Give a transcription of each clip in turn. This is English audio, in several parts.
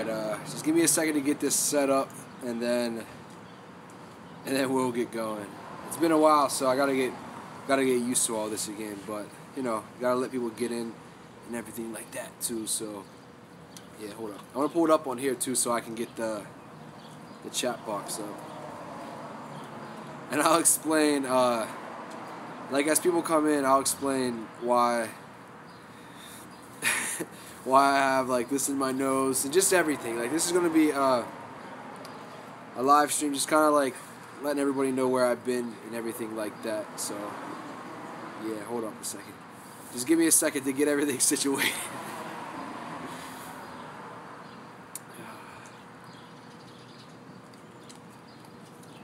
Alright, just give me a second to get this set up, and then we'll get going. It's been a while, so I gotta get used to all this again, but you know, gotta let people get in and everything like that too. So yeah, hold on. I wanna pull it up on here too so I can get the chat box up. And I'll explain, like as people come in, I'll explain why I have like this in my nose and just everything. Like this is gonna be a live stream, just kind of like letting everybody know where I've been and everything like that. So yeah, hold on a second. Just give me a second to get everything situated.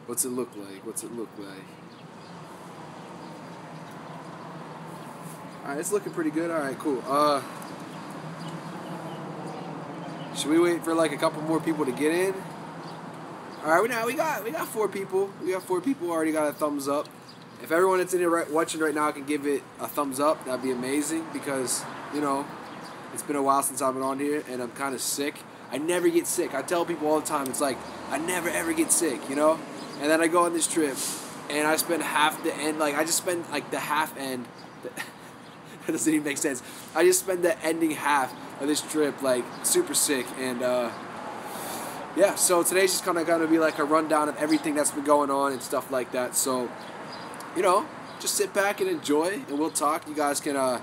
What's it look like? What's it look like? Alright, it's looking pretty good. Alright, cool. Should we wait for like a couple more people to get in? Alright, we got 4 people. We got 4 people already got a thumbs up. If everyone that's in here watching right now can give it a thumbs up, that'd be amazing, because, you know, it's been a while since I've been on here and I'm kind of sick. I never get sick. I tell people all the time, it's like, I never ever get sick, you know? And then I go on this trip and I spend half the end, like I just spend like the half end. That doesn't even make sense. I just spend the ending half of this trip like super sick, and yeah, so today's just kind of going to be like a rundown of everything that's been going on and stuff like that. So, you know, just sit back and enjoy, and we'll talk. You guys can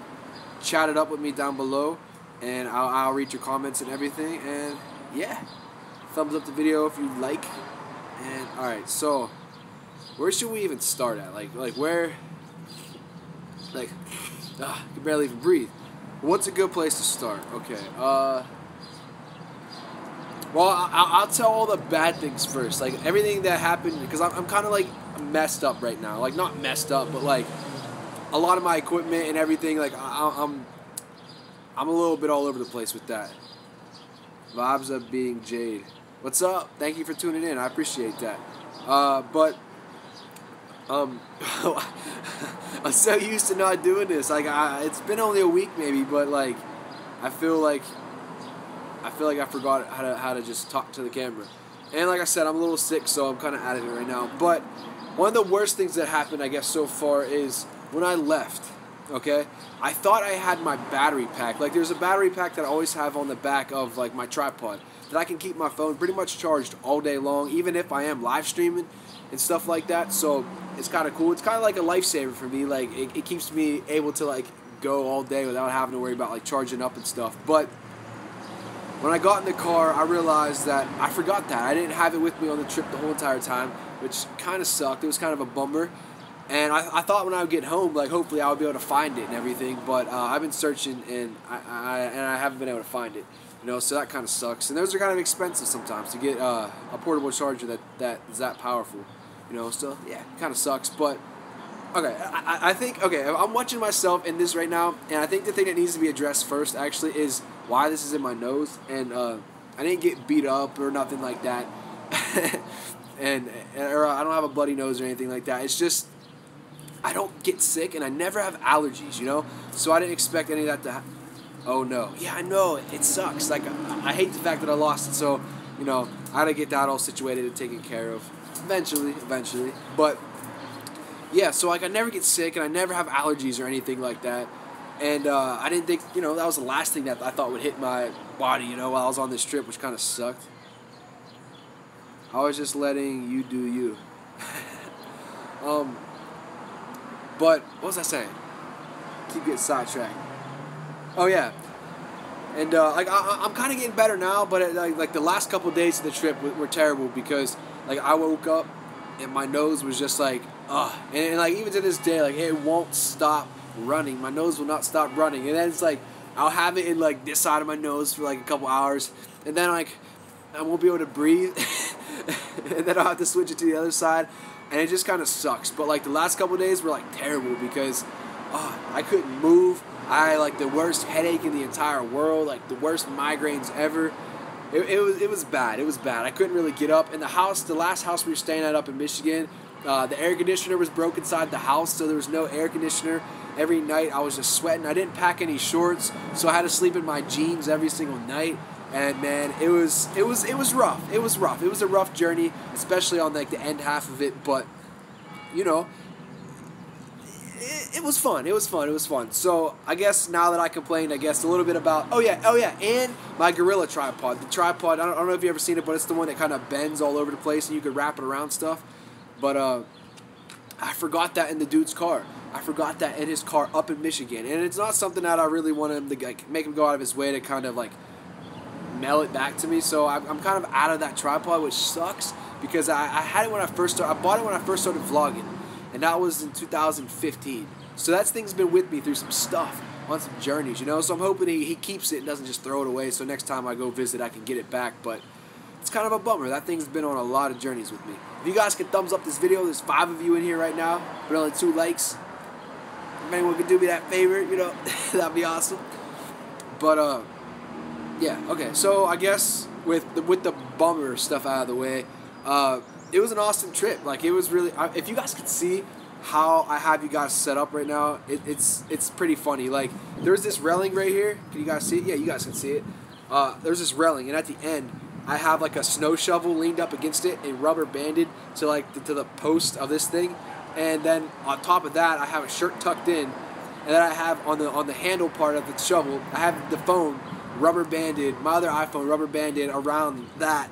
chat it up with me down below, and I'll read your comments and everything. And yeah, thumbs up the video if you like. And alright, so where should we even start at? Like where? Like, I can barely even breathe. What's a good place to start? Okay. Well, I'll tell all the bad things first. Like everything that happened, because I'm kind of like messed up right now. Like not messed up, but like a lot of my equipment and everything. Like I'm a little bit all over the place with that. Vibes of being Jade. What's up? Thank you for tuning in. I appreciate that. But I'm so used to not doing this. Like it's been only a week maybe, but like I feel like I forgot how to just talk to the camera. And like I said, I'm a little sick, so I'm kind of out of it right now. But one of the worst things that happened, I guess, so far is when I left. Okay, I thought I had my battery pack. Like there's a battery pack that I always have on the back of like my tripod that I can keep my phone pretty much charged all day long, even if I am live streaming and stuff like that. So it's kind of cool. It's kind of like a lifesaver for me. Like it keeps me able to like go all day without having to worry about like charging up and stuff. But when I got in the car, I realized that I forgot that. I didn't have it with me on the trip the whole entire time, which kind of sucked. It was kind of a bummer. And I thought when I would get home, like hopefully I would be able to find it and everything. But I've been searching and I haven't been able to find it. You know, so that kind of sucks. And those are kind of expensive sometimes to get a portable charger that is that powerful. You know, so yeah, it kind of sucks. But okay, I think, okay, I'm watching myself in this right now, and I think the thing that needs to be addressed first actually is why this is in my nose. And I didn't get beat up or nothing like that, or I don't have a bloody nose or anything like that. It's just I don't get sick, and I never have allergies. You know, so I didn't expect any of that to happen. Oh no. Yeah, I know. It sucks. Like, I hate the fact that I lost it. So, you know, I gotta get that all situated and taken care of. Eventually. But, yeah, so, like, I never get sick, and I never have allergies or anything like that. And I didn't think, you know, that was the last thing that I thought would hit my body, you know, while I was on this trip, which kind of sucked. I was just letting you do you. But, what was I saying? Keep getting sidetracked. Oh yeah, and like I'm kind of getting better now, but like the last couple of days of the trip were terrible, because like I woke up and my nose was just like and like even to this day, like it won't stop running. My nose will not stop running, and then it's like I'll have it in like this side of my nose for like a couple hours, and then like I won't be able to breathe, and then I'll have to switch it to the other side, and it just kind of sucks. But like the last couple of days were like terrible, because I couldn't move. I had like the worst headache in the entire world, like the worst migraines ever. It was bad. It was bad. I couldn't really get up. And the last house we were staying at up in Michigan, the air conditioner was broke inside the house, so there was no air conditioner. Every night I was just sweating. I didn't pack any shorts, so I had to sleep in my jeans every single night. And man, it was rough. It was rough. It was a rough journey, especially on like the end half of it. But you know, it was fun. It was fun. It was fun. So I guess now that I complained, I guess a little bit about oh yeah, and my Gorilla tripod. The tripod. I don't know if you ever seen it, but it's the one that kind of bends all over the place and you could wrap it around stuff. But I forgot that in the dude's car. I forgot that in his car up in Michigan, and it's not something that I really want him to like make him go out of his way to kind of like mail it back to me. So I'm kind of out of that tripod, which sucks because I had it when I first started. I bought it when I first started vlogging, and that was in 2015. So that thing's been with me through some stuff, on some journeys, you know. So I'm hoping he keeps it and doesn't just throw it away. So next time I go visit, I can get it back. But it's kind of a bummer. That thing's been on a lot of journeys with me. If you guys can thumbs up this video, there's 5 of you in here right now, but only 2 likes. If anyone could do me that favor, you know, that'd be awesome. But yeah, okay. So I guess with the bummer stuff out of the way, it was an awesome trip. Like it was really. If you guys could see how I have you guys set up right now, it's pretty funny. Like there's this railing right here. Can you guys see it? Yeah, you guys can see it. There's this railing, and at the end, I have like a snow shovel leaned up against it and rubber banded to like to the post of this thing. And then on top of that, I have a shirt tucked in, and then I have on the handle part of the shovel, I have the phone rubber banded, my other iPhone rubber banded around that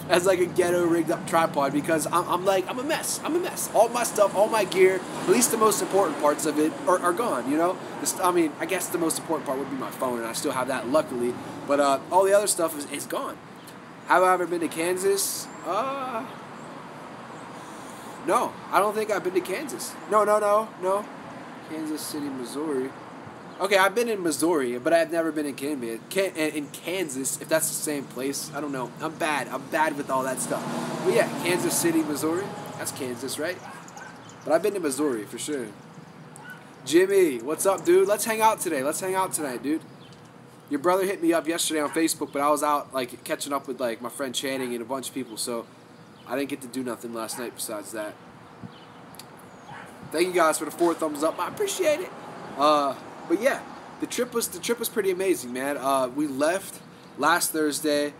as like a ghetto rigged up tripod because I'm a mess. I'm a mess. All my stuff, all my gear, at least the most important parts of it are gone. You know, I mean, I guess the most important part would be my phone, and I still have that luckily. But all the other stuff is gone. Have I ever been to Kansas? No, I don't think I've been to Kansas. No. Kansas City, Missouri. Okay, I've been in Missouri, but I've never been in Kansas, if that's the same place. I don't know. I'm bad with all that stuff. But yeah, Kansas City, Missouri. That's Kansas, right? But I've been to Missouri for sure. Jimmy, what's up, dude? Let's hang out today. Let's hang out tonight, dude. Your brother hit me up yesterday on Facebook, but I was out like catching up with like my friend Channing and a bunch of people, so I didn't get to do nothing last night besides that. Thank you guys for the 4 thumbs up. I appreciate it. But yeah, the trip was pretty amazing, man. We left last Thursday.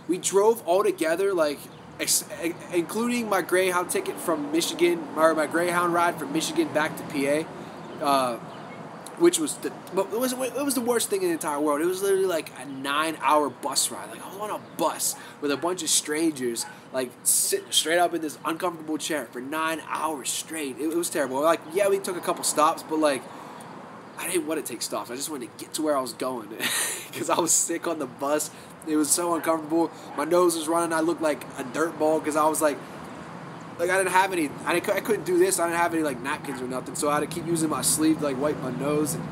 We drove all together, like including my Greyhound ticket from Michigan, or my Greyhound ride from Michigan back to PA. Which was it was the worst thing in the entire world. It was literally like a 9-hour bus ride. Like I was on a bus with a bunch of strangers, like sitting straight up in this uncomfortable chair for 9 hours straight. It was terrible. Like yeah, we took a couple stops, but like I didn't want to take stops. I just wanted to get to where I was going because I was sick on the bus. It was so uncomfortable. My nose was running. I looked like a dirt ball because I was like I didn't have any, I couldn't do this. I didn't have any like napkins or nothing, so I had to keep using my sleeve to like wipe my nose, and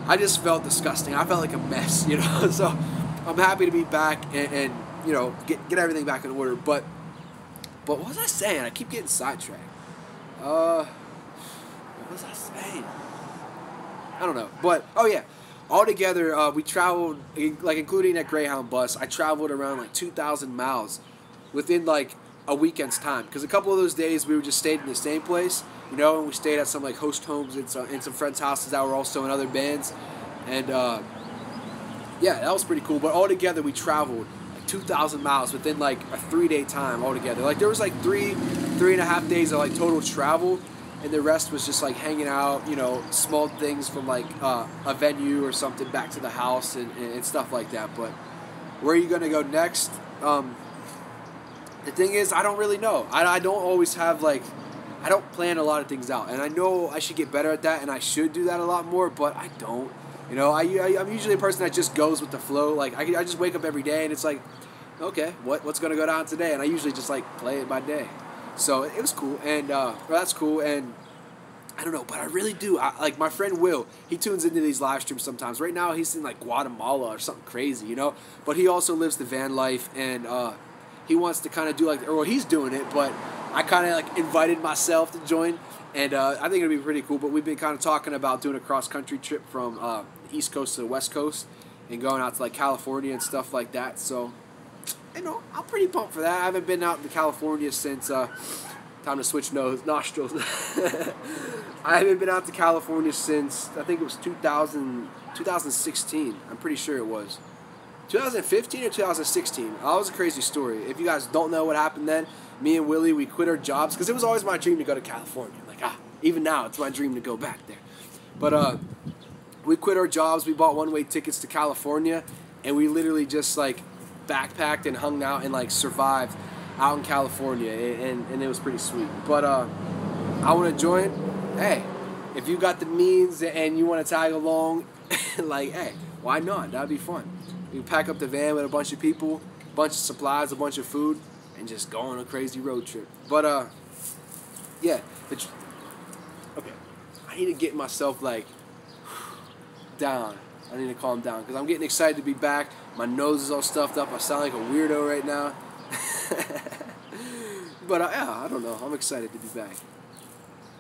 I just felt disgusting. I felt like a mess, you know. So I'm happy to be back and you know get everything back in order. But what was I saying? I keep getting sidetracked. What was I saying? I don't know. But oh yeah, all together we traveled like including that Greyhound bus. I traveled around like 2,000 miles within like a weekend's time, because a couple of those days we were just stayed in the same place, you know, and we stayed at some like host homes and some friends' houses that were also in other bands, and yeah, that was pretty cool. But all together we traveled like 2,000 miles within like a 3-day time altogether. Like there was like 3.5 days of like total travel, and the rest was just like hanging out, you know, small things from like a venue or something back to the house and stuff like that. But where are you gonna go next? The thing is, I don't really know. I don't always have, like, I don't plan a lot of things out. And I know I should get better at that, and I should do that a lot more, but I don't. You know, I'm usually a person that just goes with the flow. Like, I just wake up every day, and it's like, okay, what's going to go down today? And I usually just, like, play it by day. So it was cool, and well, that's cool, and I don't know, but I really do. Like, my friend Will, he tunes into these live streams sometimes. Right now, he's in, like, Guatemala or something crazy, you know? But he also lives the van life, and he wants to kind of do like, or he's doing it, but I kind of like invited myself to join, and I think it'll be pretty cool. But we've been kind of talking about doing a cross-country trip from the East Coast to the West Coast and going out to like California and stuff like that. So, you know, I'm pretty pumped for that. I haven't been out to California since, time to switch nostrils. I haven't been out to California since, I think it was 2016. I'm pretty sure it was. 2015 or 2016. That was a crazy story. If you guys don't know what happened then, me and Willie, we quit our jobs because it was always my dream to go to California. Like, even now, it's my dream to go back there. But we quit our jobs. We bought one-way tickets to California, and we literally just like backpacked and hung out and like survived out in California, and it was pretty sweet. But I want to join. Hey, if you got the means and you want to tag along, like, hey, why not? That'd be fun. You pack up the van with a bunch of people, a bunch of supplies, a bunch of food, and just go on a crazy road trip. But yeah. Okay, I need to get myself like down. I need to calm down because I'm getting excited to be back. My nose is all stuffed up. I sound like a weirdo right now. But yeah, I don't know. I'm excited to be back.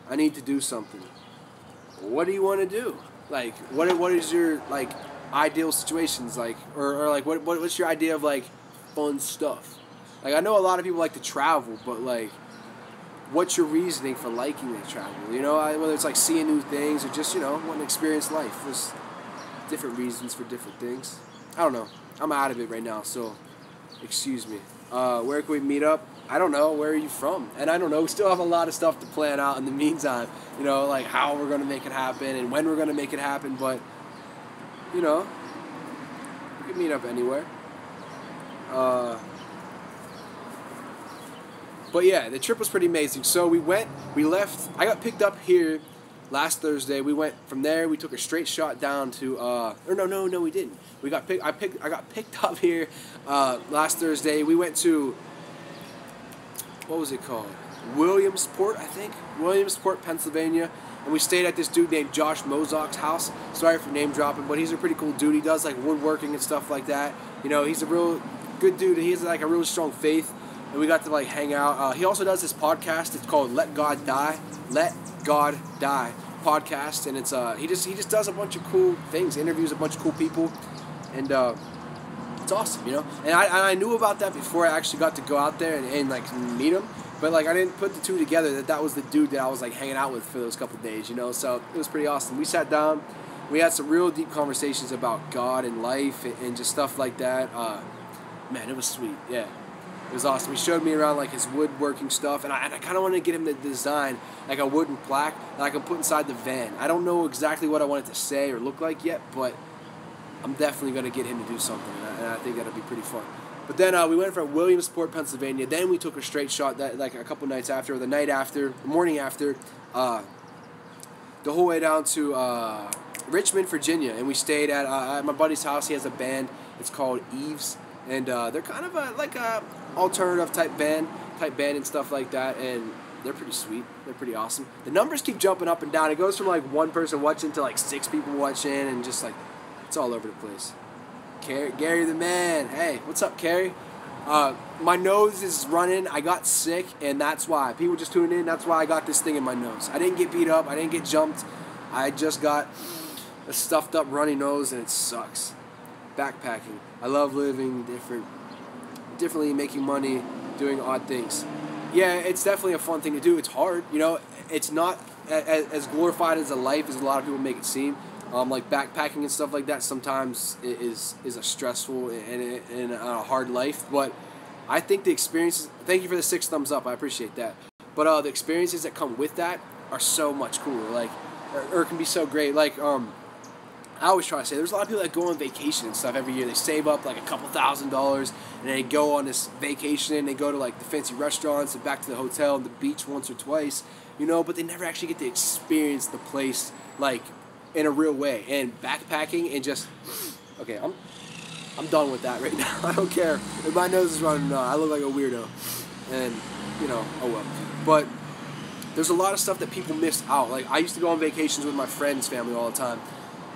I need to do something. What do you want to do? Like, what is your like ideal situations like, or like what's your idea of like fun stuff? Like, I know a lot of people like to travel, but like, what's your reasoning for liking to travel? You know, whether it's like seeing new things or just, you know, wanting to experience life. There's different reasons for different things. I don't know. I'm out of it right now, so excuse me. Where can we meet up? I don't know. Where are you from? And I don't know. We still have a lot of stuff to plan out in the meantime. You know, like how we're going to make it happen and when we're going to make it happen. But, you know, we can meet up anywhere. But yeah, the trip was pretty amazing. So we left. I got picked up here last Thursday. We went from there. We took a straight shot down to. No, we didn't. I got picked up here last Thursday. We went to. What was it called? Williamsport, I think. Williamsport, Pennsylvania. And we stayed at this dude named Josh Mozok's house. Sorry for name dropping, but he's a pretty cool dude. He does like woodworking and stuff like that. You know, he's a real good dude. He has like a really strong faith. And we got to like hang out. He also does this podcast. It's called Let God Die. Let God Die podcast. And it's he just does a bunch of cool things. Interviews a bunch of cool people. And it's awesome, you know. And I knew about that before I actually got to go out there and like meet him. But like I didn't put the two together that was the dude that I was like hanging out with for those couple of days, you know. So it was pretty awesome. We sat down. We had some real deep conversations about God and life and just stuff like that. Man, it was sweet. Yeah. It was awesome. He showed me around like his woodworking stuff, and I kind of want to get him to design like a wooden plaque that I can put inside the van. I don't know exactly what I want it to say or look like yet, but I'm definitely going to get him to do something, and I think that'll be pretty fun. But then we went from Williamsport, Pennsylvania. Then we took a straight shot that like a couple nights after, or the night after, the morning after, the whole way down to Richmond, Virginia, and we stayed at my buddy's house. He has a band. It's called Eves, and they're kind of like a alternative type band and stuff like that, and they're pretty sweet. They're pretty awesome. The numbers keep jumping up and down. It goes from like one person watching to like 6 people watching, and just like it's all over the place. Gary the man. Hey, what's up, Gary? My nose is running. I got sick, and that's why. People just tuned in. That's why I got this thing in my nose. I didn't get beat up. I didn't get jumped. I just got a stuffed up runny nose, and it sucks. Backpacking. I love living differently, making money, doing odd things. Yeah, it's definitely a fun thing to do. It's hard, you know. It's not as glorified as a life as a lot of people make it seem. Like backpacking and stuff like that sometimes is a stressful and a hard life. But I think the experiences. Thank you for the 6 thumbs up. I appreciate that. But the experiences that come with that are so much cooler. Like, or can be so great. Like I always try to say, there's a lot of people that go on vacation and stuff every year. They save up like a couple $1,000s and they go on this vacation and they go to like the fancy restaurants and back to the hotel and the beach once or twice, you know, but they never actually get to experience the place like in a real way. And backpacking and just, okay, I'm done with that right now. I don't care if my nose is running or not. I look like a weirdo, and you know, oh well. But there's a lot of stuff that people miss out. Like I used to go on vacations with my friends' family all the time,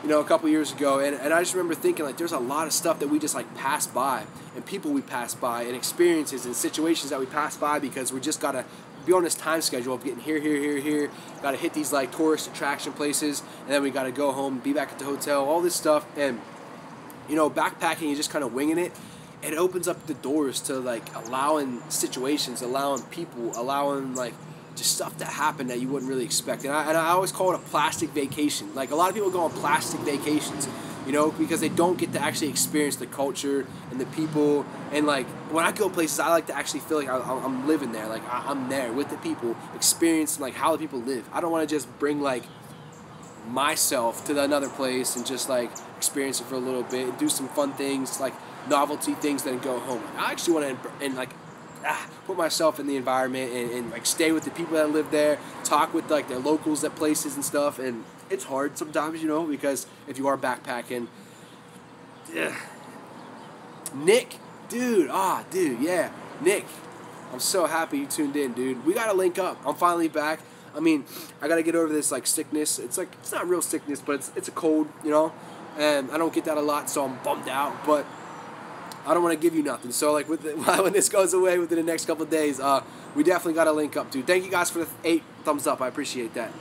you know, a couple years ago, and I just remember thinking like there's a lot of stuff that we just like pass by, and people we pass by, and experiences and situations that we pass by because we just gotta be on this time schedule of getting here, gotta hit these like tourist attraction places, and then we gotta go home, be back at the hotel, all this stuff. And you know, backpacking, you're just kind of winging it. It opens up the doors to like allowing situations, allowing people, allowing like just stuff that happen that you wouldn't really expect. And I always call it a plastic vacation. Like a lot of people go on plastic vacations. you know, because they don't get to actually experience the culture and the people. And like when I go places, I like to actually feel like I'm living there, like I'm there with the people, experiencing like how the people live. I don't want to just bring like myself to another place and just like experience it for a little bit and do some fun things, like novelty things, then go home. I actually want to and like put myself in the environment and like stay with the people that live there, talk with like the locals at places and stuff. And it's hard sometimes, you know, because if you are backpacking, Nick, dude, yeah, Nick, I'm so happy you tuned in, dude. We gotta link up. I'm finally back. I mean, I gotta get over this like sickness. It's like, it's not real sickness, but it's a cold, you know, and I don't get that a lot, so I'm bummed out. But I don't want to give you nothing. So like when this goes away within the next couple of days, we definitely gotta link up, dude. Thank you guys for the 8 thumbs up. I appreciate that.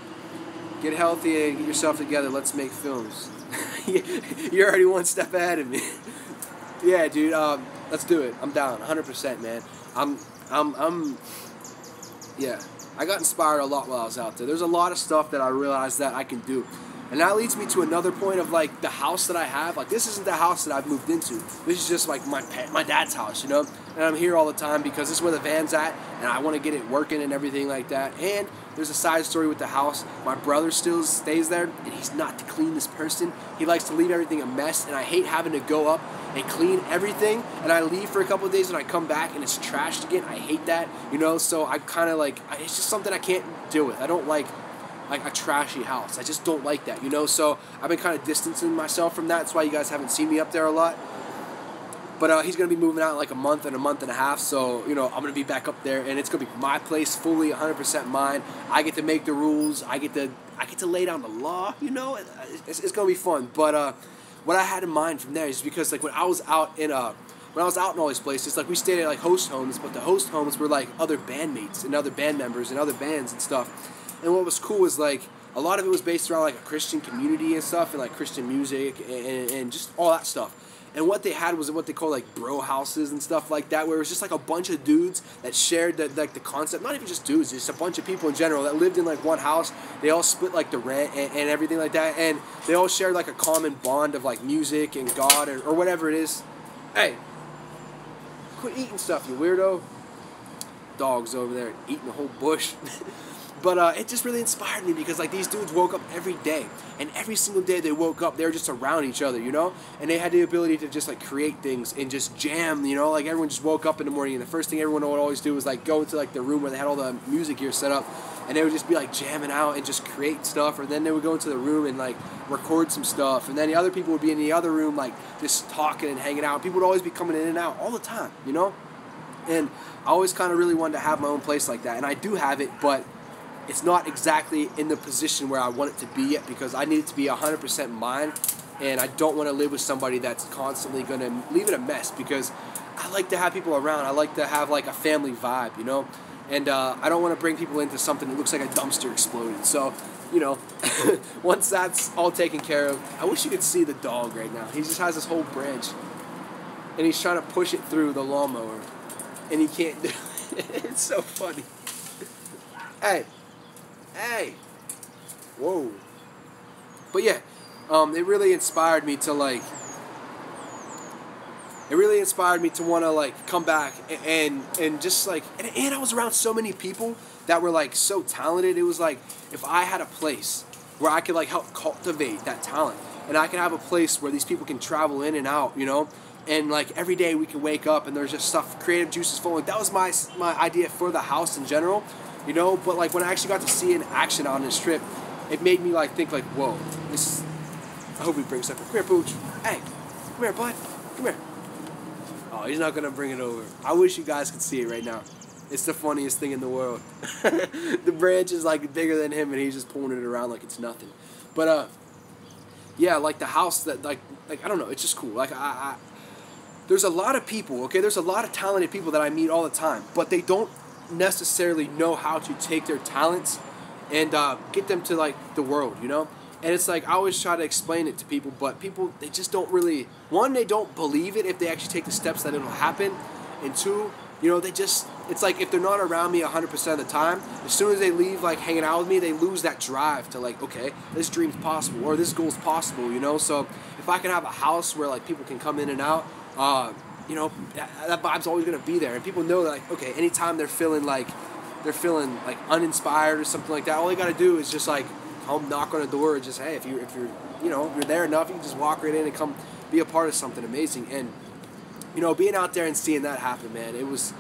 Get healthy and get yourself together. Let's make films. You're already one step ahead of me. Yeah, dude. Let's do it. I'm down, 100%, man. Yeah. I got inspired a lot while I was out there. There's a lot of stuff that I realized that I can do. And that leads me to another point of like the house that I have. Like this isn't the house that I've moved into. This is just like my dad's house, you know? And I'm here all the time because this is where the van's at and I want to get it working and everything like that. And there's a side story with the house. My brother still stays there and he's not the cleanest person. He likes to leave everything a mess and I hate having to go up and clean everything. And I leave for a couple of days and I come back and it's trashed again. I hate that, you know? So I kind of like, it's just something I can't deal with. I don't like a trashy house. I just don't like that, you know? So I've been kind of distancing myself from that. That's why you guys haven't seen me up there a lot. But he's going to be moving out in like a month and a half. So, you know, I'm going to be back up there and it's going to be my place, fully 100% mine. I get to make the rules. I get to lay down the law, you know? It's going to be fun. But what I had in mind from there is because like when I was out in all these places, like we stayed at like host homes, but the host homes were like other bandmates and other band members and other bands and stuff. And what was cool was like a lot of it was based around like a Christian community and stuff and like Christian music and just all that stuff. And what they had was what they call like bro houses and stuff like that, where it was just like a bunch of dudes that shared the concept. Not even just dudes, just a bunch of people in general that lived in like one house. They all split like the rent and everything like that, and they all shared like a common bond of like music and God or whatever it is. Hey, quit eating stuff, you weirdo. Dog's over there eating a whole bush. But it just really inspired me because like these dudes woke up every day, and every single day they woke up, they were just around each other, you know, and they had the ability to just like create things and just jam, you know, like everyone just woke up in the morning and the first thing everyone would always do was like go into like the room where they had all the music gear set up, and they would just be like jamming out and just create stuff, or then they would go into the room and like record some stuff, and then the other people would be in the other room like just talking and hanging out. People would always be coming in and out all the time, you know, and I always kind of really wanted to have my own place like that, and I do have it, but it's not exactly in the position where I want it to be yet because I need it to be 100% mine, and I don't want to live with somebody that's constantly going to leave it a mess because I like to have people around. I like to have like a family vibe, you know, and I don't want to bring people into something that looks like a dumpster exploded. So, you know, once that's all taken care of, I wish you could see the dog right now. He just has this whole branch, and he's trying to push it through the lawnmower, and he can't do it. It's so funny. Hey, whoa. But yeah, it really inspired me to like, want to like come back and just like, and I was around so many people that were like so talented. It was like, if I had a place where I could like help cultivate that talent, and I can have a place where these people can travel in and out, you know, and like every day we can wake up and there's just stuff, creative juices flowing. That was my idea for the house in general. You know, but like when I actually got to see it in action on this trip, it made me like think like, whoa, this is, I hope he brings something. Come here, Pooch. Hey, come here, bud. Come here. Oh, he's not gonna bring it over. I wish you guys could see it right now. It's the funniest thing in the world. The branch is like bigger than him and he's just pulling it around like it's nothing. But yeah, like the house that like I don't know, it's just cool. Like there's a lot of people, okay? There's a lot of talented people that I meet all the time, but they don't necessarily know how to take their talents and get them to like the world, you know. And it's like I always try to explain it to people, but people, they just don't really, one, they don't believe it if they actually take the steps that it'll happen, and two, you know, they just it's like if they're not around me 100% of the time, as soon as they leave like hanging out with me, they lose that drive to like, okay, this dream's possible or this goal's possible, you know. So if I can have a house where like people can come in and out, you know, that vibe's always gonna be there, and people know that like, okay, anytime they're feeling like uninspired or something like that, all they gotta do is just like come knock on the door and just, hey, if you're you know, if you're there enough, you can just walk right in and come be a part of something amazing. And you know, being out there and seeing that happen, man, it was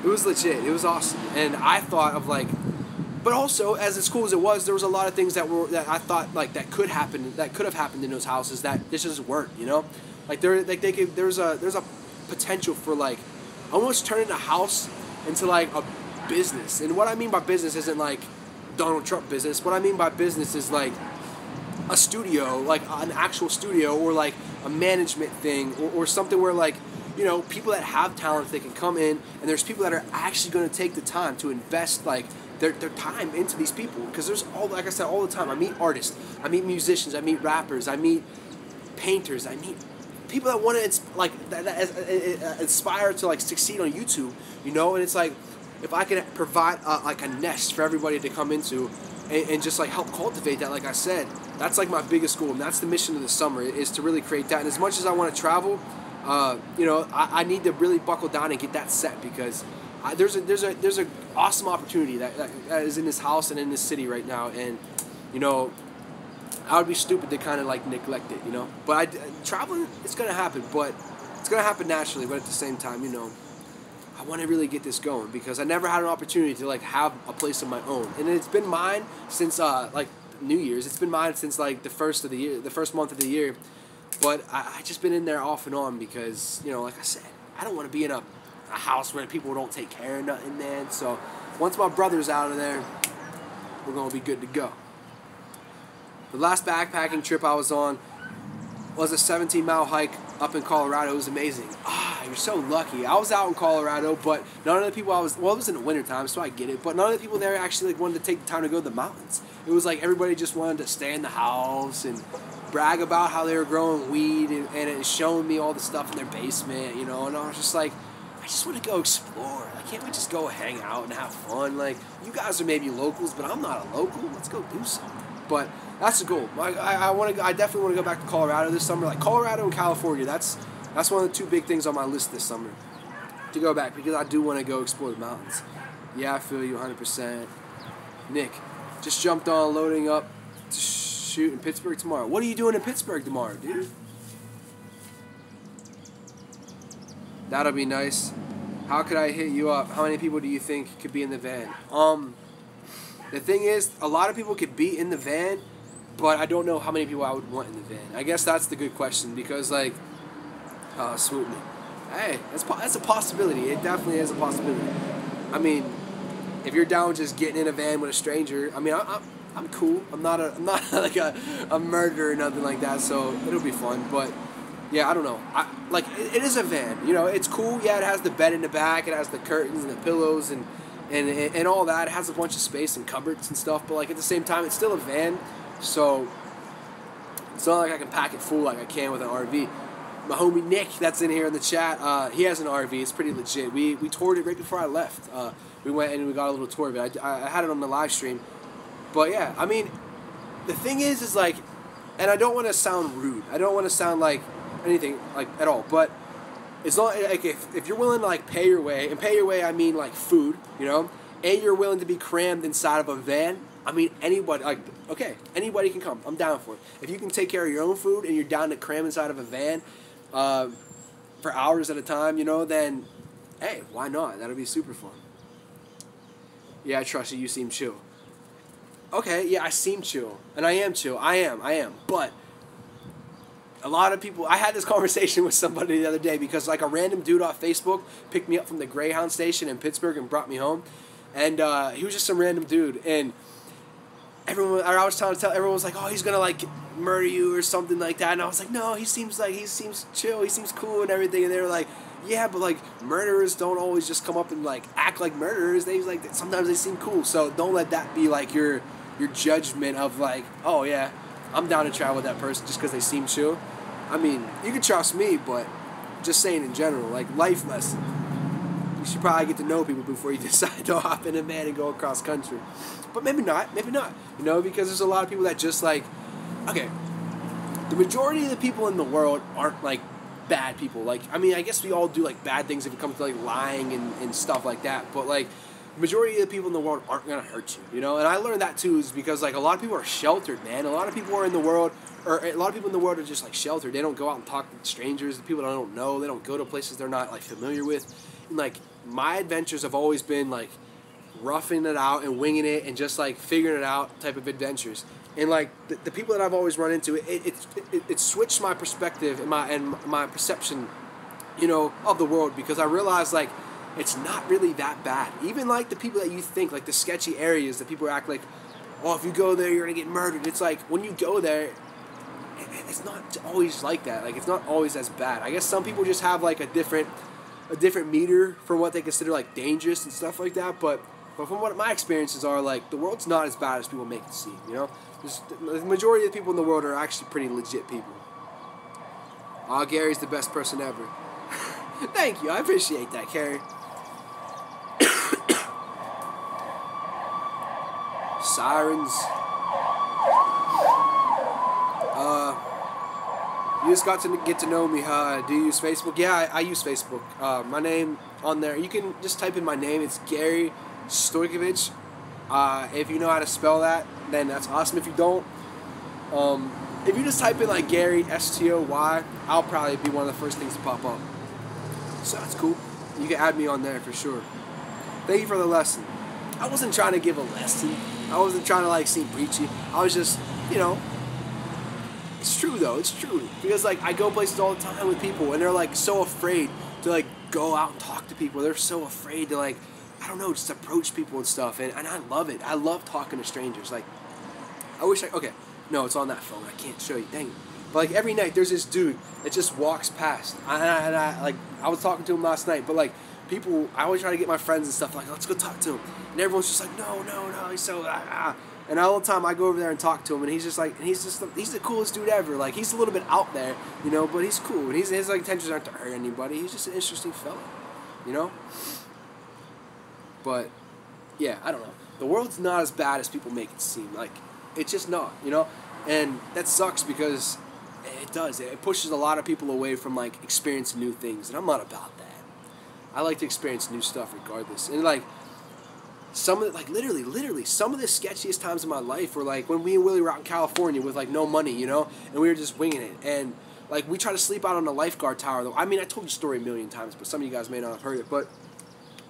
legit. It was awesome. And I thought of like, but also as cool as it was, there was a lot of things that I thought like that could have happened in those houses that just weren't, you know, like there's a potential for like almost turning a house into like a business. And what I mean by business isn't like Donald Trump business. What I mean by business is like a studio, like an actual studio, or like a management thing, or something where like, you know, people that have talent, they can come in, and there's people that are actually going to take the time to invest like their time into these people. Because there's all, like I said, all the time, I meet artists, I meet musicians, I meet rappers, I meet painters, I meet people that want to aspire to like succeed on YouTube, you know. And it's like, if I can provide like a nest for everybody to come into and just like help cultivate that, like I said, that's like my biggest goal, and that's the mission of the summer, is to really create that. And as much as I want to travel, you know, I need to really buckle down and get that set, because there's a awesome opportunity that is in this house and in this city right now, and you know, I would be stupid to kind of like neglect it, you know. But traveling, it's gonna happen, but it's gonna happen naturally. But at the same time, you know, I want to really get this going, because I never had an opportunity to like have a place of my own, and it's been mine since like New Year's. It's been mine since like the first month of the year. But I just been in there off and on because, you know, like I said, I don't want to be in a house where people don't take care of nothing, man. So once my brother's out of there, we're going to be good to go. The last backpacking trip I was on was a 17-mile hike up in Colorado. It was amazing. You're so lucky. I was out in Colorado, but none of the people it was in the wintertime, so I get it, but none of the people there actually like wanted to take the time to go to the mountains. It was like everybody just wanted to stay in the house and brag about how they were growing weed, and it showing me all the stuff in their basement, you know. And I was just like, I just want to go explore. Like, can't we just go hang out and have fun? Like, you guys are maybe locals, but I'm not a local. Let's go do something. But that's the goal. I definitely want to go back to Colorado this summer. Like Colorado and California, that's one of the two big things on my list this summer, to go back, because I do want to go explore the mountains. Yeah, I feel you 100%. Nick just jumped on loading up to shoot in Pittsburgh tomorrow. What are you doing in Pittsburgh tomorrow, dude? That'll be nice. How could I hit you up? How many people do you think could be in the van? The thing is, a lot of people could be in the van, but I don't know how many people I would want in the van. I guess that's the good question, because like, swoop me. Hey, that's a possibility. It definitely is a possibility. I mean, if you're down with just getting in a van with a stranger, I mean, I'm cool. I'm not like a murderer or nothing like that, so it'll be fun. But yeah, I don't know. It is a van. You know, it's cool. Yeah, it has the bed in the back. It has the curtains and the pillows and all that. It has a bunch of space and cupboards and stuff. But like at the same time, it's still a van, so it's not like I can pack it full like I can with an RV. My homie Nick, that's in here in the chat, he has an RV. It's pretty legit. We toured it right before I left. We went and we got a little tour of it. I had it on the live stream. But yeah, I mean, the thing is like, and I don't want to sound rude. I don't want to sound like anything like at all. But it's not like if you're willing to like pay your way, and pay your way I mean like food, you know, and you're willing to be crammed inside of a van. I mean, anybody, like, okay, anybody can come. I'm down for it. If you can take care of your own food and you're down to cram inside of a van for hours at a time, you know, then, hey, why not? That'll be super fun. Yeah, I trust you. You seem chill. Okay, yeah, I seem chill. And I am chill. I am. But a lot of people, I had this conversation with somebody the other day, because like a random dude off Facebook picked me up from the Greyhound station in Pittsburgh and brought me home. And he was just some random dude. And I was trying to tell everyone, was like, oh, he's gonna like murder you or something like that. And I was like, no, he seems chill, he seems cool and everything. And they were like, yeah, but like murderers don't always just come up and like act like murderers. They like, sometimes they seem cool. So don't let that be like your judgment of like, oh yeah, I'm down to travel with that person just because they seem chill. I mean, you can trust me, but just saying in general, like life lesson. you should probably get to know people before you decide to hop in a van and go across country. But maybe not, you know, because there's a lot of people that just like, okay, the majority of the people in the world aren't like bad people. Like, I mean, I guess we all do like bad things if it comes to like lying and stuff like that, but like, the majority of the people in the world aren't gonna hurt you, you know? And I learned that too is because like a lot of people are sheltered, man. A lot of people are in the world, or a lot of people in the world are just like sheltered. They don't go out and talk to strangers, the people that I don't know. They don't go to places they're not like familiar with. And like my adventures have always been like roughing it out and winging it and just like figuring it out type of adventures. And like the people that I've always run into, it switched my perspective and my perception, you know, of the world, because I realized like it's not really that bad. Even like the people that you think, like the sketchy areas that people act like, oh, if you go there, you're gonna get murdered. It's like when you go there, it's not always like that. Like it's not always as bad. I guess some people just have like a different meter for what they consider like dangerous and stuff like that. But from what my experiences are, like the world's not as bad as people make it seem. You know, the majority of the people in the world are actually pretty legit people. Oh, Gary's the best person ever. Thank you. I appreciate that, Gary. Sirens. You just got to get to know me. Do you use Facebook? Yeah, I use Facebook. My name on there. You can just type in my name. It's Gary Stojkovic. If you know how to spell that, then that's awesome. If you don't, if you just type in like Gary Stoy, I'll probably be one of the first things to pop up. So that's cool. You can add me on there for sure. Thank you for the lesson. I wasn't trying to give a lesson. I wasn't trying to like seem preachy. I was just, you know, it's true though. It's true, because like I go places all the time with people, and they're like so afraid to like go out and talk to people. They're so afraid to like, I don't know, just approach people and stuff. And I love it. I love talking to strangers. Like, I wish okay, no, it's on that phone. I can't show you. Dang it. But like every night, there's this dude that just walks past. I was talking to him last night, but like people, I always try to get my friends and stuff like, let's go talk to him. And everyone's just like, no, he's so And all the time I go over there and talk to him, and he's just like, he's the coolest dude ever. Like he's a little bit out there, you know, but he's cool. And his like intentions aren't to hurt anybody. He's just an interesting fellow, you know. But yeah, I don't know. The world's not as bad as people make it seem. Like it's just not, you know. And that sucks because it does. It pushes a lot of people away from like experiencing new things, and I'm not about that. I like to experience new stuff regardless. And like some of the, like literally some of the sketchiest times in my life were like when me and Willie were out in California with like no money, you know, and we were just winging it. And like we tried to sleep out on the lifeguard tower though. I mean, I told the story a million times, but some of you guys may not have heard it. But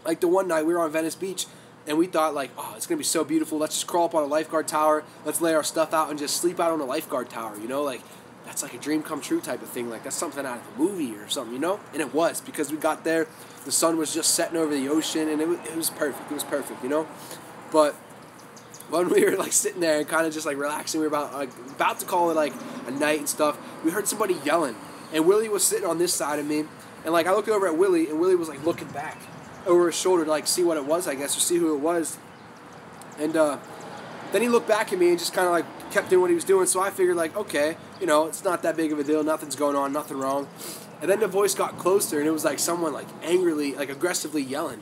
like the one night we were on Venice Beach, and we thought like, oh, it's gonna be so beautiful. Let's just crawl up on a lifeguard tower. Let's lay our stuff out and just sleep out on a lifeguard tower, you know, like. That's like a dream come true type of thing. Like that's something out of a movie or something, you know? And it was, because we got there, the sun was just setting over the ocean, and it was perfect. It was perfect, you know? But when we were like sitting there and kind of just like relaxing, we were about to call it like a night and stuff, we heard somebody yelling. And Willie was sitting on this side of me, and like I looked over at Willie, and Willie was like looking back over his shoulder to like see what it was, I guess, or see who it was. And then he looked back at me and just kind of like kept doing what he was doing. So I figured like, okay, you know, it's not that big of a deal. Nothing's going on. Nothing wrong. And then the voice got closer, and it was like someone like angrily, like aggressively yelling.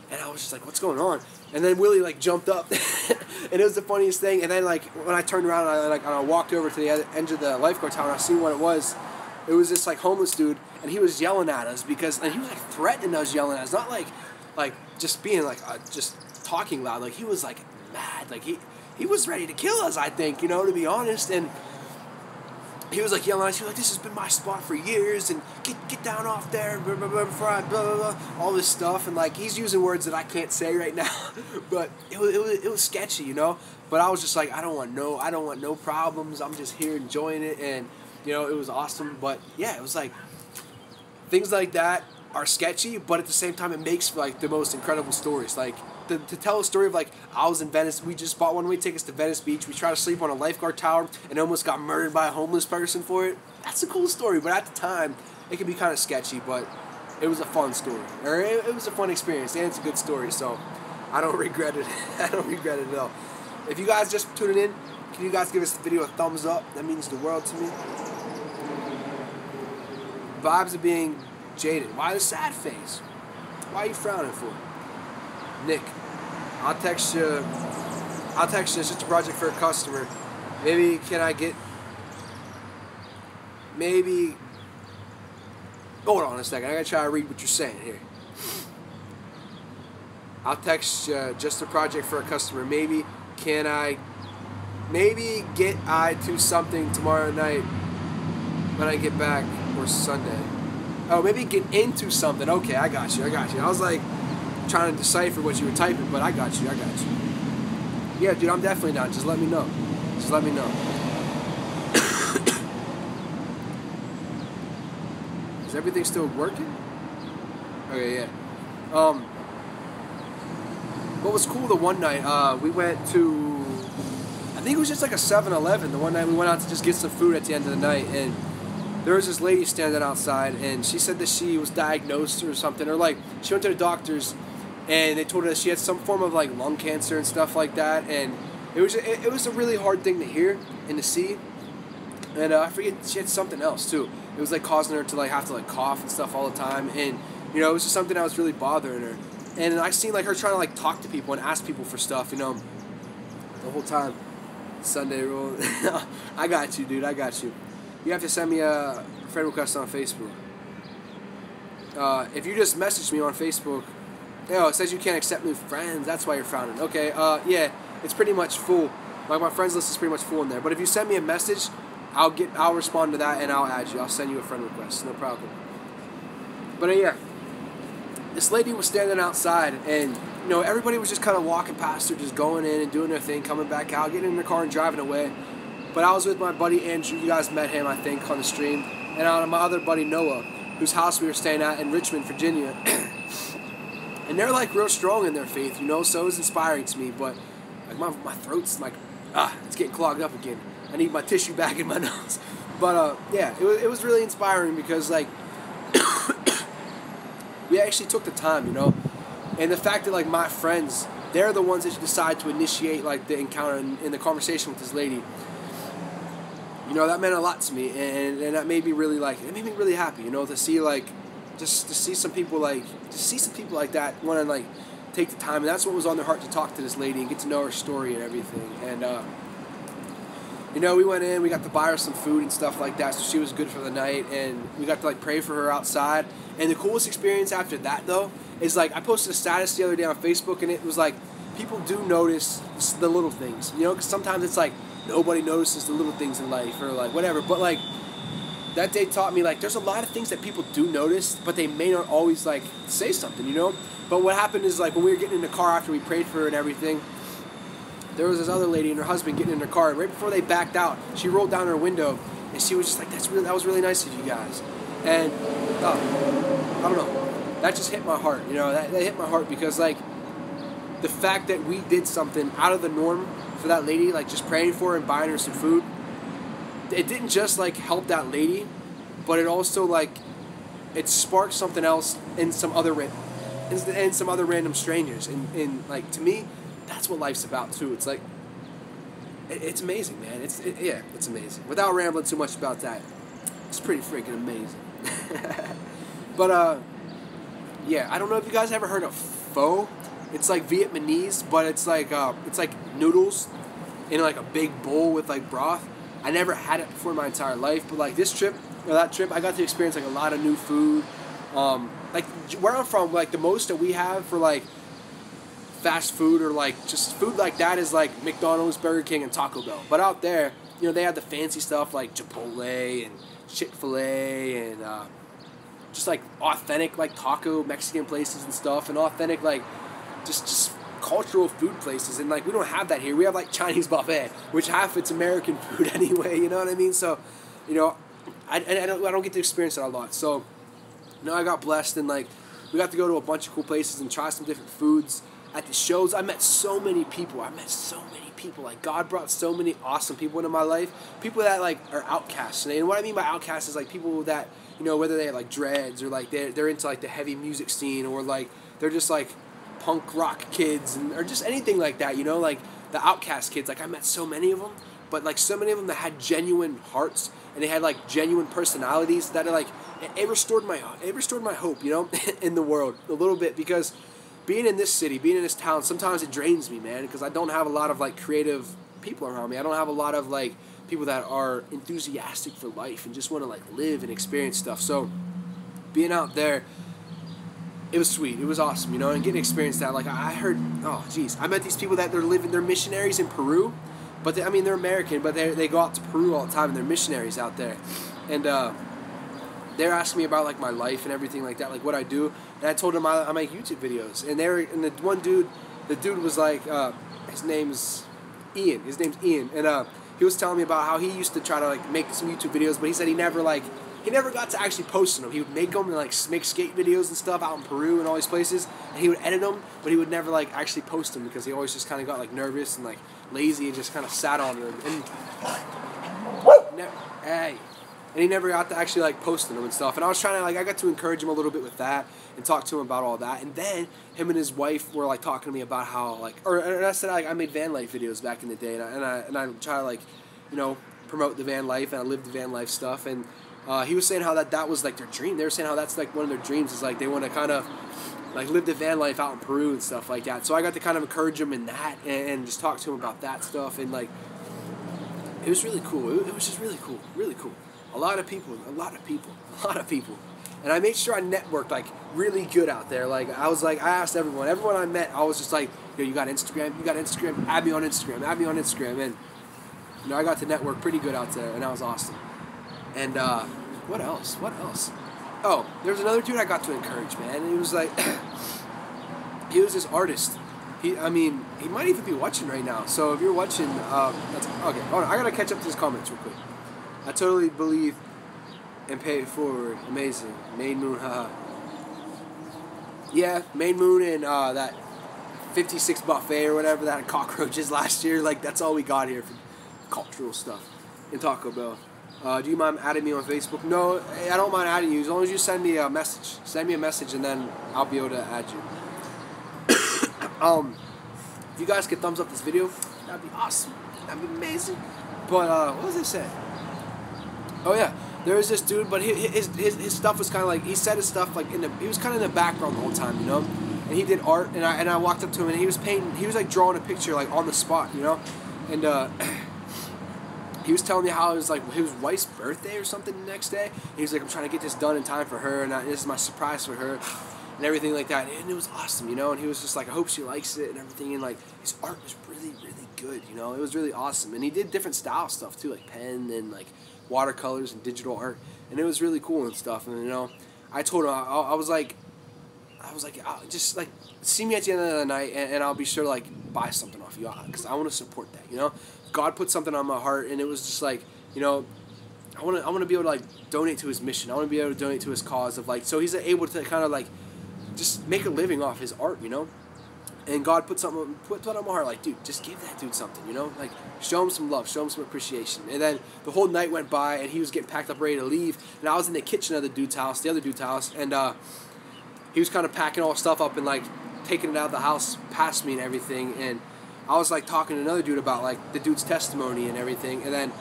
And I was just like, what's going on? And then Willie like jumped up, and it was the funniest thing. And then like when I turned around, and I walked over to the edge of the lifeguard tower, and I seen what it was. It was this like homeless dude, and he was yelling at us and he was like threatening us, yelling at us, not like just being like just talking loud. Like he was like mad, like he was ready to kill us, I think, you know, to be honest. And he was like yelling at us. He was like, this has been my spot for years, and get down off there, blah, blah, blah, blah, blah, blah, all this stuff. And like he's using words that I can't say right now, but it was sketchy, you know. But I was just like, I don't want no problems. I'm just here enjoying it, and you know, it was awesome. But yeah, it was like things like that are sketchy, but at the same time, it makes like the most incredible stories. Like to tell a story of like, I was in Venice, we just bought one-way tickets to Venice Beach, we tried to sleep on a lifeguard tower and almost got murdered by a homeless person for it. That's a cool story, but at the time, it can be kind of sketchy, but it was a fun story. Or it was a fun experience, and it's a good story, so I don't regret it. I don't regret it at all. If you guys just tuning in, can you guys give this video a thumbs up? That means the world to me. Vibes of being jaded. Why the sad face? Why are you frowning for? Nick, I'll text you. I'll text you. It's just a project for a customer. Maybe can I get? Maybe. Hold on a second. I gotta try to read what you're saying here. I'll text you. Just a project for a customer. Maybe can I? Maybe get I to something tomorrow night when I get back or Sunday. Oh, maybe get into something. Okay, I got you. I was like trying to decipher what you were typing, but I got you. Yeah, dude, I'm definitely down. Just let me know. Is everything still working? Okay, yeah. What was cool the one night, we went to, I think it was just like a 7-Eleven. The one night we went out to just get some food at the end of the night, and there was this lady standing outside, and she said that she was diagnosed or something, or like she went to the doctors, and they told her that she had some form of like lung cancer and stuff like that, and it was a really hard thing to hear and to see, and I forget, she had something else too. It was like causing her to like have to like cough and stuff all the time, and you know, it was just something that was really bothering her, and I seen like her trying to like talk to people and ask people for stuff, you know, the whole time. Sunday rule. I got you, dude. I got you. You have to send me a friend request on Facebook. If you just message me on Facebook, oh, it says you can't accept new friends. That's why you're frowning. Okay. Yeah, it's pretty much full. Like my friends list is pretty much full in there. But if you send me a message, I'll respond to that and I'll add you. I'll send you a friend request. No problem. But yeah, this lady was standing outside, and you know, everybody was just kind of walking past her, just going in and doing their thing, coming back out, getting in their car and driving away. But I was with my buddy Andrew. You guys met him, I think, on the stream. And my other buddy Noah, whose house we were staying at in Richmond, Virginia. And they're like real strong in their faith, you know, so it was inspiring to me. But like my throat's like, it's getting clogged up again. I need my tissue back in my nose. But yeah, it was really inspiring because like we actually took the time, you know. And the fact that like my friends, they're the ones that decide to initiate like the encounter and the conversation with this lady. You know, that meant a lot to me, and that made me really like, it made me really happy, you know, to see like, just to see some people like that want to like take the time, and that's what was on their heart, to talk to this lady and get to know her story and everything. And you know, we went in, we got to buy her some food and stuff like that, so she was good for the night, and we got to like pray for her outside. And the coolest experience after that though is like, I posted a status the other day on Facebook, and it was like, people do notice the little things, you know, because sometimes it's like nobody notices the little things in life or like whatever, but like that day taught me like there's a lot of things that people do notice, but they may not always like say something, you know. But what happened is like when we were getting in the car after we prayed for her and everything, there was this other lady and her husband getting in their car, and right before they backed out, she rolled down her window and she was just like, that was really nice of you guys. And I don't know, that just hit my heart, you know. That hit my heart because like the fact that we did something out of the norm for that lady, like just praying for her and buying her some food, it didn't just like help that lady, but it also like it sparked something else in some other random strangers. And like, to me, that's what life's about too. It's like it's amazing, man. It's amazing. Without rambling too much about that, it's pretty freaking amazing. But yeah, I don't know if you guys ever heard of pho. It's like Vietnamese, but it's like noodles in like a big bowl with like broth. I never had it before in my entire life, but like this trip or that trip, I got to experience like a lot of new food. Like where I'm from, like the most that we have for like fast food or like just food like that is like McDonald's, Burger King, and Taco Bell. But out there, you know, they have the fancy stuff like Chipotle and Chick-fil-A and just like authentic like taco Mexican places and stuff, and authentic like just cultural food places. And like we don't have that here. We have like Chinese buffet, which half it's American food anyway, you know what I mean? So, you know, I don't get to experience that a lot. So, you know, I got blessed, and like we got to go to a bunch of cool places and try some different foods at the shows. I met so many people. Like God brought so many awesome people into my life. People that like are outcasts. And what I mean by outcasts is like people that, you know, whether they have like dreads or like they're into like the heavy music scene, or like they're just like punk rock kids, or just anything like that, you know, like the outcast kids. Like I met so many of them, but like so many of them that had genuine hearts, and they had like genuine personalities that are like it restored my hope, you know, in the world a little bit, because being in this city, being in this town, sometimes it drains me, man, because I don't have a lot of like creative people around me. I don't have a lot of like people that are enthusiastic for life and just want to like live and experience stuff. So being out there, it was sweet. It was awesome, you know, and getting to experience that. Like I heard, oh geez, I met these people that they're missionaries in Peru, but I mean they're American, but they go out to Peru all the time and they're missionaries out there, and they're asking me about like my life and everything like that, like what I do, and I told them I make YouTube videos, and the dude was like, his name's Ian, and he was telling me about how he used to try to like make some YouTube videos, but he said he never got to actually post them. He would make them and like make skate videos and stuff out in Peru and all these places, and he would edit them, but he would never like actually post them because he always just kind of got like nervous and like lazy and just kind of sat on them, and he never got to actually like posting them and stuff. And I was trying to I got to encourage him a little bit with that and talk to him about all that. And then him and his wife were like talking to me about how and I said I made van life videos back in the day, and I try to like, you know, promote the van life, and I live the van life stuff. And he was saying how that was like their dream. They were saying how that's like one of their dreams, is like they want to kind of like live the van life out in Peru and stuff like that. So I got to kind of encourage him in that and just talk to him about that stuff. And like it was really cool. It was just really cool, really cool. A lot of people. And I made sure I networked like really good out there. Like I asked everyone I met, I was just like, yo, you got Instagram? Add me on Instagram. And you know, I got to network pretty good out there, and that was awesome. And what else? Oh, there was another dude I got to encourage, man. And he was like, he was this artist. He might even be watching right now. So if you're watching, that's okay. Hold on, I gotta catch up to his comments real quick. I totally believe and pay it forward. Amazing. Main Moon, haha. Yeah, Main Moon and that 56 buffet or whatever that had cockroaches last year. Like, that's all we got here for cultural stuff in Taco Bell. Do you mind adding me on Facebook? No, I don't mind adding you as long as you send me a message. Send me a message and then I'll be able to add you. If you guys could thumbs up this video, that'd be awesome. That'd be amazing. But what was I saying? Oh yeah, there was this dude, but his stuff was kind of like, he said his stuff like he was kind of in the background the whole time, you know. And he did art, and I walked up to him and he was painting. He was like drawing a picture like on the spot, you know. And he was telling me how it was like his wife's birthday or something the next day. And he was like, I'm trying to get this done in time for her, and this is my surprise for her, and everything like that. And it was awesome, you know. And he was just like, I hope she likes it and everything. And like his art was really, really good, you know. It was really awesome. And he did different style stuff too, like pen and like watercolors and digital art, and it was really cool and stuff. And you know, I told him I was like, just like see me at the end of the night, and I'll be sure to like buy something off you, because I want to support that. You know, God put something on my heart, and it was just like, you know, I want to be able to like donate to his mission. I want to be able to donate to his cause of like, so he's able to kind of like just make a living off his art, you know. And God put that on my heart, like, dude, just give that dude something, you know? Like, show him some love, show him some appreciation. And then the whole night went by, and he was getting packed up, ready to leave. And I was in the kitchen of the other dude's house, and he was kind of packing all stuff up and, like, taking it out of the house past me and everything. And I was, like, talking to another dude about, like, the dude's testimony and everything. And then,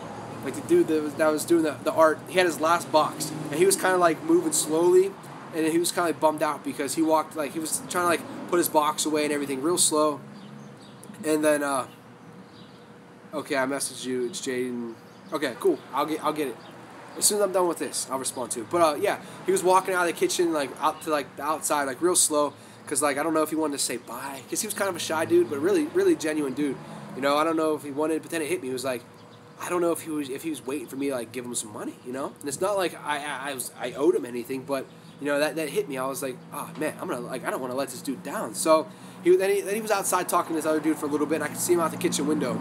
like, the dude that was doing the art, he had his last box. And he was kind of, like, moving slowly. And he was kind of like bummed out because he walked, like, he was trying to like put his box away and everything real slow. And then, okay, I messaged you. It's Jaden. Okay, cool. I'll get it as soon as I'm done with this. I'll respond to it. But yeah, he was walking out of the kitchen, like out to like the outside, like real slow, because like I don't know if he wanted to say bye, because he was kind of a shy dude, but really, really genuine dude. You know, I don't know if he wanted, but then it hit me. He was like, I don't know if he was waiting for me to like give him some money. You know, and it's not like I owed him anything, but. You know, that hit me. I was like, oh man, I don't want to let this dude down. So then he was outside talking to this other dude for a little bit, and I could see him out the kitchen window.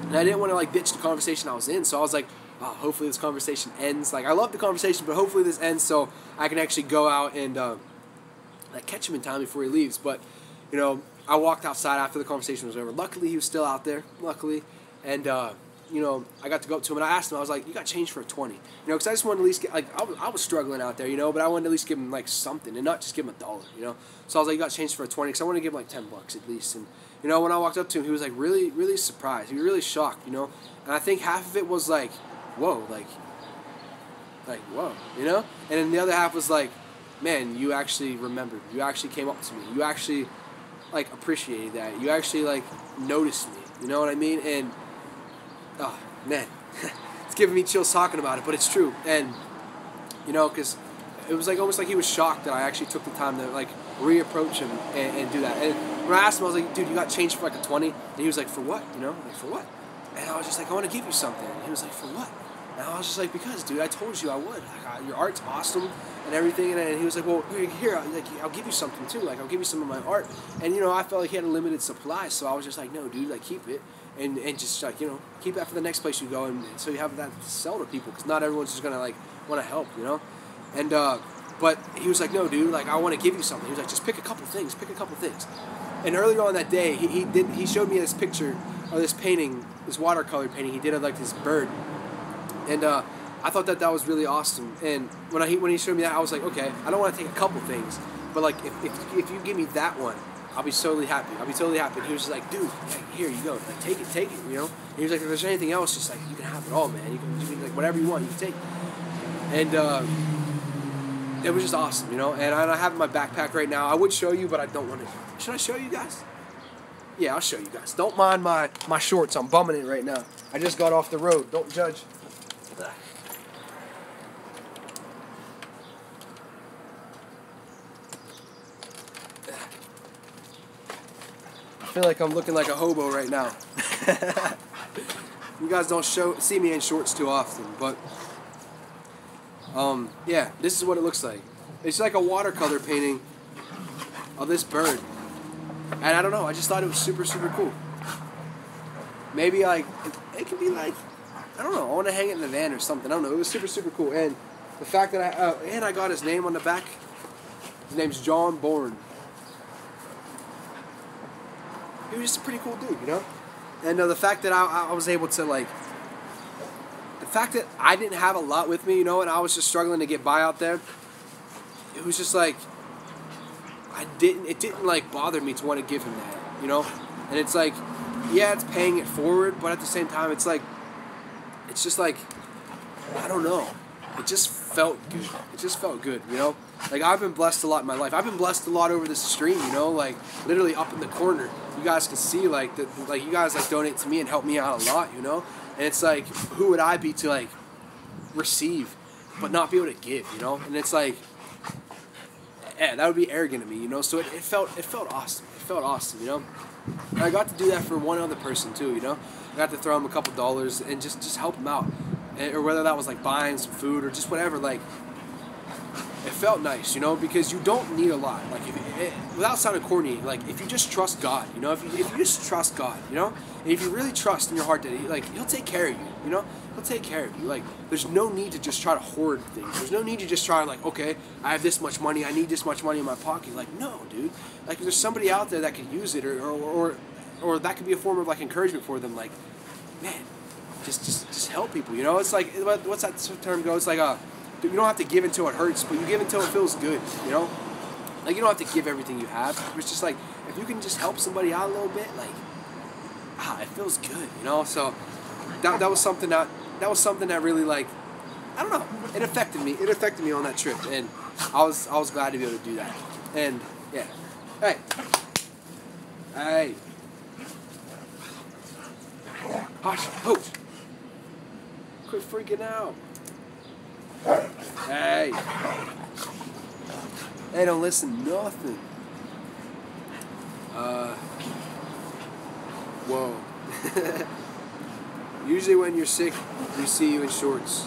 And I didn't want to like ditch the conversation I was in, so I was like, oh, hopefully this conversation ends. Like, I love the conversation, but hopefully this ends so I can actually go out and like catch him in time before he leaves. But you know, I walked outside after the conversation was over. Luckily, he was still out there. Luckily, and you know, I got to go up to him and I asked him, I was like, you got change for a 20? You know, because I just wanted to at least get, like, I was struggling out there, you know, but I wanted to at least give him, like, something and not just give him $1, you know. So I was like, you got change for a 20? Because I wanted to give him, like, $10 at least. And, you know, when I walked up to him, he was, like, really, really surprised. He was really shocked, you know. And I think half of it was, like, whoa, like, like, whoa, you know? And then the other half was like, man, you actually remembered. You actually came up to me. You actually, like, appreciated that. You actually, like, noticed me. You know what I mean? And, oh, man, it's giving me chills talking about it, but it's true. And, you know, because it was, like, almost like he was shocked that I actually took the time to, like, reapproach him and do that. And when I asked him, I was like, dude, you got change for, like, a 20? And he was like, for what? You know? Like, for what? And I was just like, I want to give you something. And he was like, for what? And I was just like, because, dude, I told you I would. Like, your art's awesome and everything. And he was like, well, here, like, I'll give you something, too. Like, I'll give you some of my art. And, you know, I felt like he had a limited supply. So I was just like, no, dude, like, keep it. And just, like, you know, keep that for the next place you go. And so you have that to sell to people. Because not everyone's just going to, like, want to help, you know? And, but he was like, no, dude, like, I want to give you something. He was like, just pick a couple things. Pick a couple things. And earlier on that day, he showed me this picture, or this painting, this watercolor painting he did of, like, this bird. And I thought that was really awesome. And when he showed me that, I was like, okay, I don't want to take a couple things, but like if you give me that one, I'll be totally happy. I'll be totally happy. And he was just like, dude, like, here you go, like take it, you know. And he was like, if there's anything else, just like you can have it all, man. You can like whatever you want, you can take. And it was just awesome, you know. And I have it in my backpack right now. I would show you, but I don't want to. Should I show you guys? Yeah, I'll show you guys. Don't mind my shorts. I'm bumming it right now. I just got off the road. Don't judge. I feel like I'm looking like a hobo right now. You guys don't see me in shorts too often, but yeah, this is what it looks like. It's like a watercolor painting of this bird, and I don't know. I just thought it was super cool. Maybe like it could be like, I don't know. I want to hang it in the van or something. I don't know. It was super cool, and the fact that I got his name on the back. His name's John Bourne. He was just a pretty cool dude, you know? And the fact that I was able to, like, the fact that I didn't have a lot with me, you know, and I was just struggling to get by out there, it was just like, it didn't like bother me to want to give him that, you know? And it's like, yeah, it's paying it forward, but at the same time, it's like, it's just like, I don't know. It just felt good. It just felt good, you know? Like, I've been blessed a lot in my life. I've been blessed a lot over the stream, you know? Like, literally up in the corner. You guys can see, like, you guys, like, donate to me and help me out a lot, you know? And it's like, who would I be to, like, receive, but not be able to give, you know? And it's like, yeah, that would be arrogant of me, you know? So it felt awesome. It felt awesome, you know? And I got to do that for one other person, too, you know? I got to throw him a couple dollars and just help him out. Or whether that was like buying some food or just whatever, like, it felt nice, you know, because you don't need a lot. Like, without sounding corny, like, if you just trust God, you know, if you just trust God, you know, and if you really trust in your heart that, like, He'll take care of you, you know, He'll take care of you. Like, there's no need to just try to hoard things. There's no need to just try to, like, okay, I have this much money, I need this much money in my pocket. Like, no, dude. Like, if there's somebody out there that could use it, or that could be a form of, like, encouragement for them, like, man, just help people, you know? It's like, what's that term go? It's like, you don't have to give until it hurts, but you give until it feels good, you know? Like, you don't have to give everything you have. It's just like, if you can just help somebody out a little bit, like, it feels good, you know? So that was something that really, like, I don't know, it affected me. It affected me on that trip, and I was glad to be able to do that. And yeah, hey, hush, coach. Quit freaking out. Hey. They don't listen to nothing. Whoa. Usually when you're sick, we see you in shorts.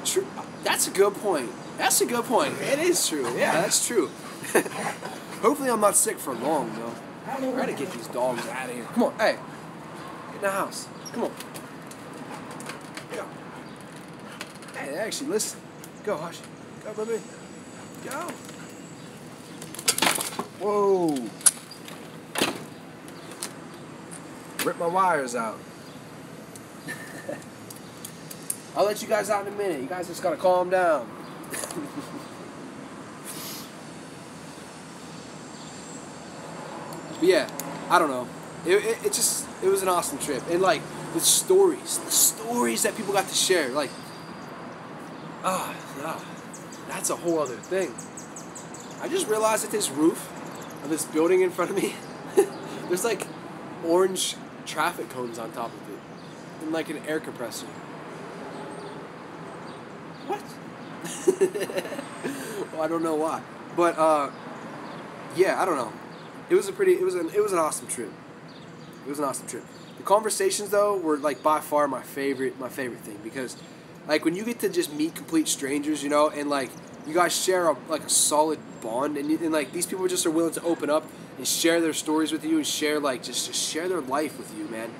True. That's a good point. That's a good point. It is true. Yeah, that's true. Hopefully I'm not sick for long, though. I gotta get these dogs out of here. Come on, hey. Get in the house. Come on. Go. Hey, actually, listen. Go, hush. Go, baby. Go. Whoa. Rip my wires out. I'll let you guys out in a minute. You guys just gotta calm down. But yeah, I don't know. It was an awesome trip. And like, the stories that people got to share. Like, Yeah, that's a whole other thing. I just realized that this roof of this building in front of me, there's like orange traffic cones on top of it, and like an air compressor. What? Well, I don't know why, but yeah, I don't know. It was an awesome trip. It was an awesome trip. The conversations though were like by far my favorite thing, because like when you get to just meet complete strangers, you know, and like you guys share a solid bond, and like these people just are willing to open up and share their stories with you, and share like just share their life with you, man.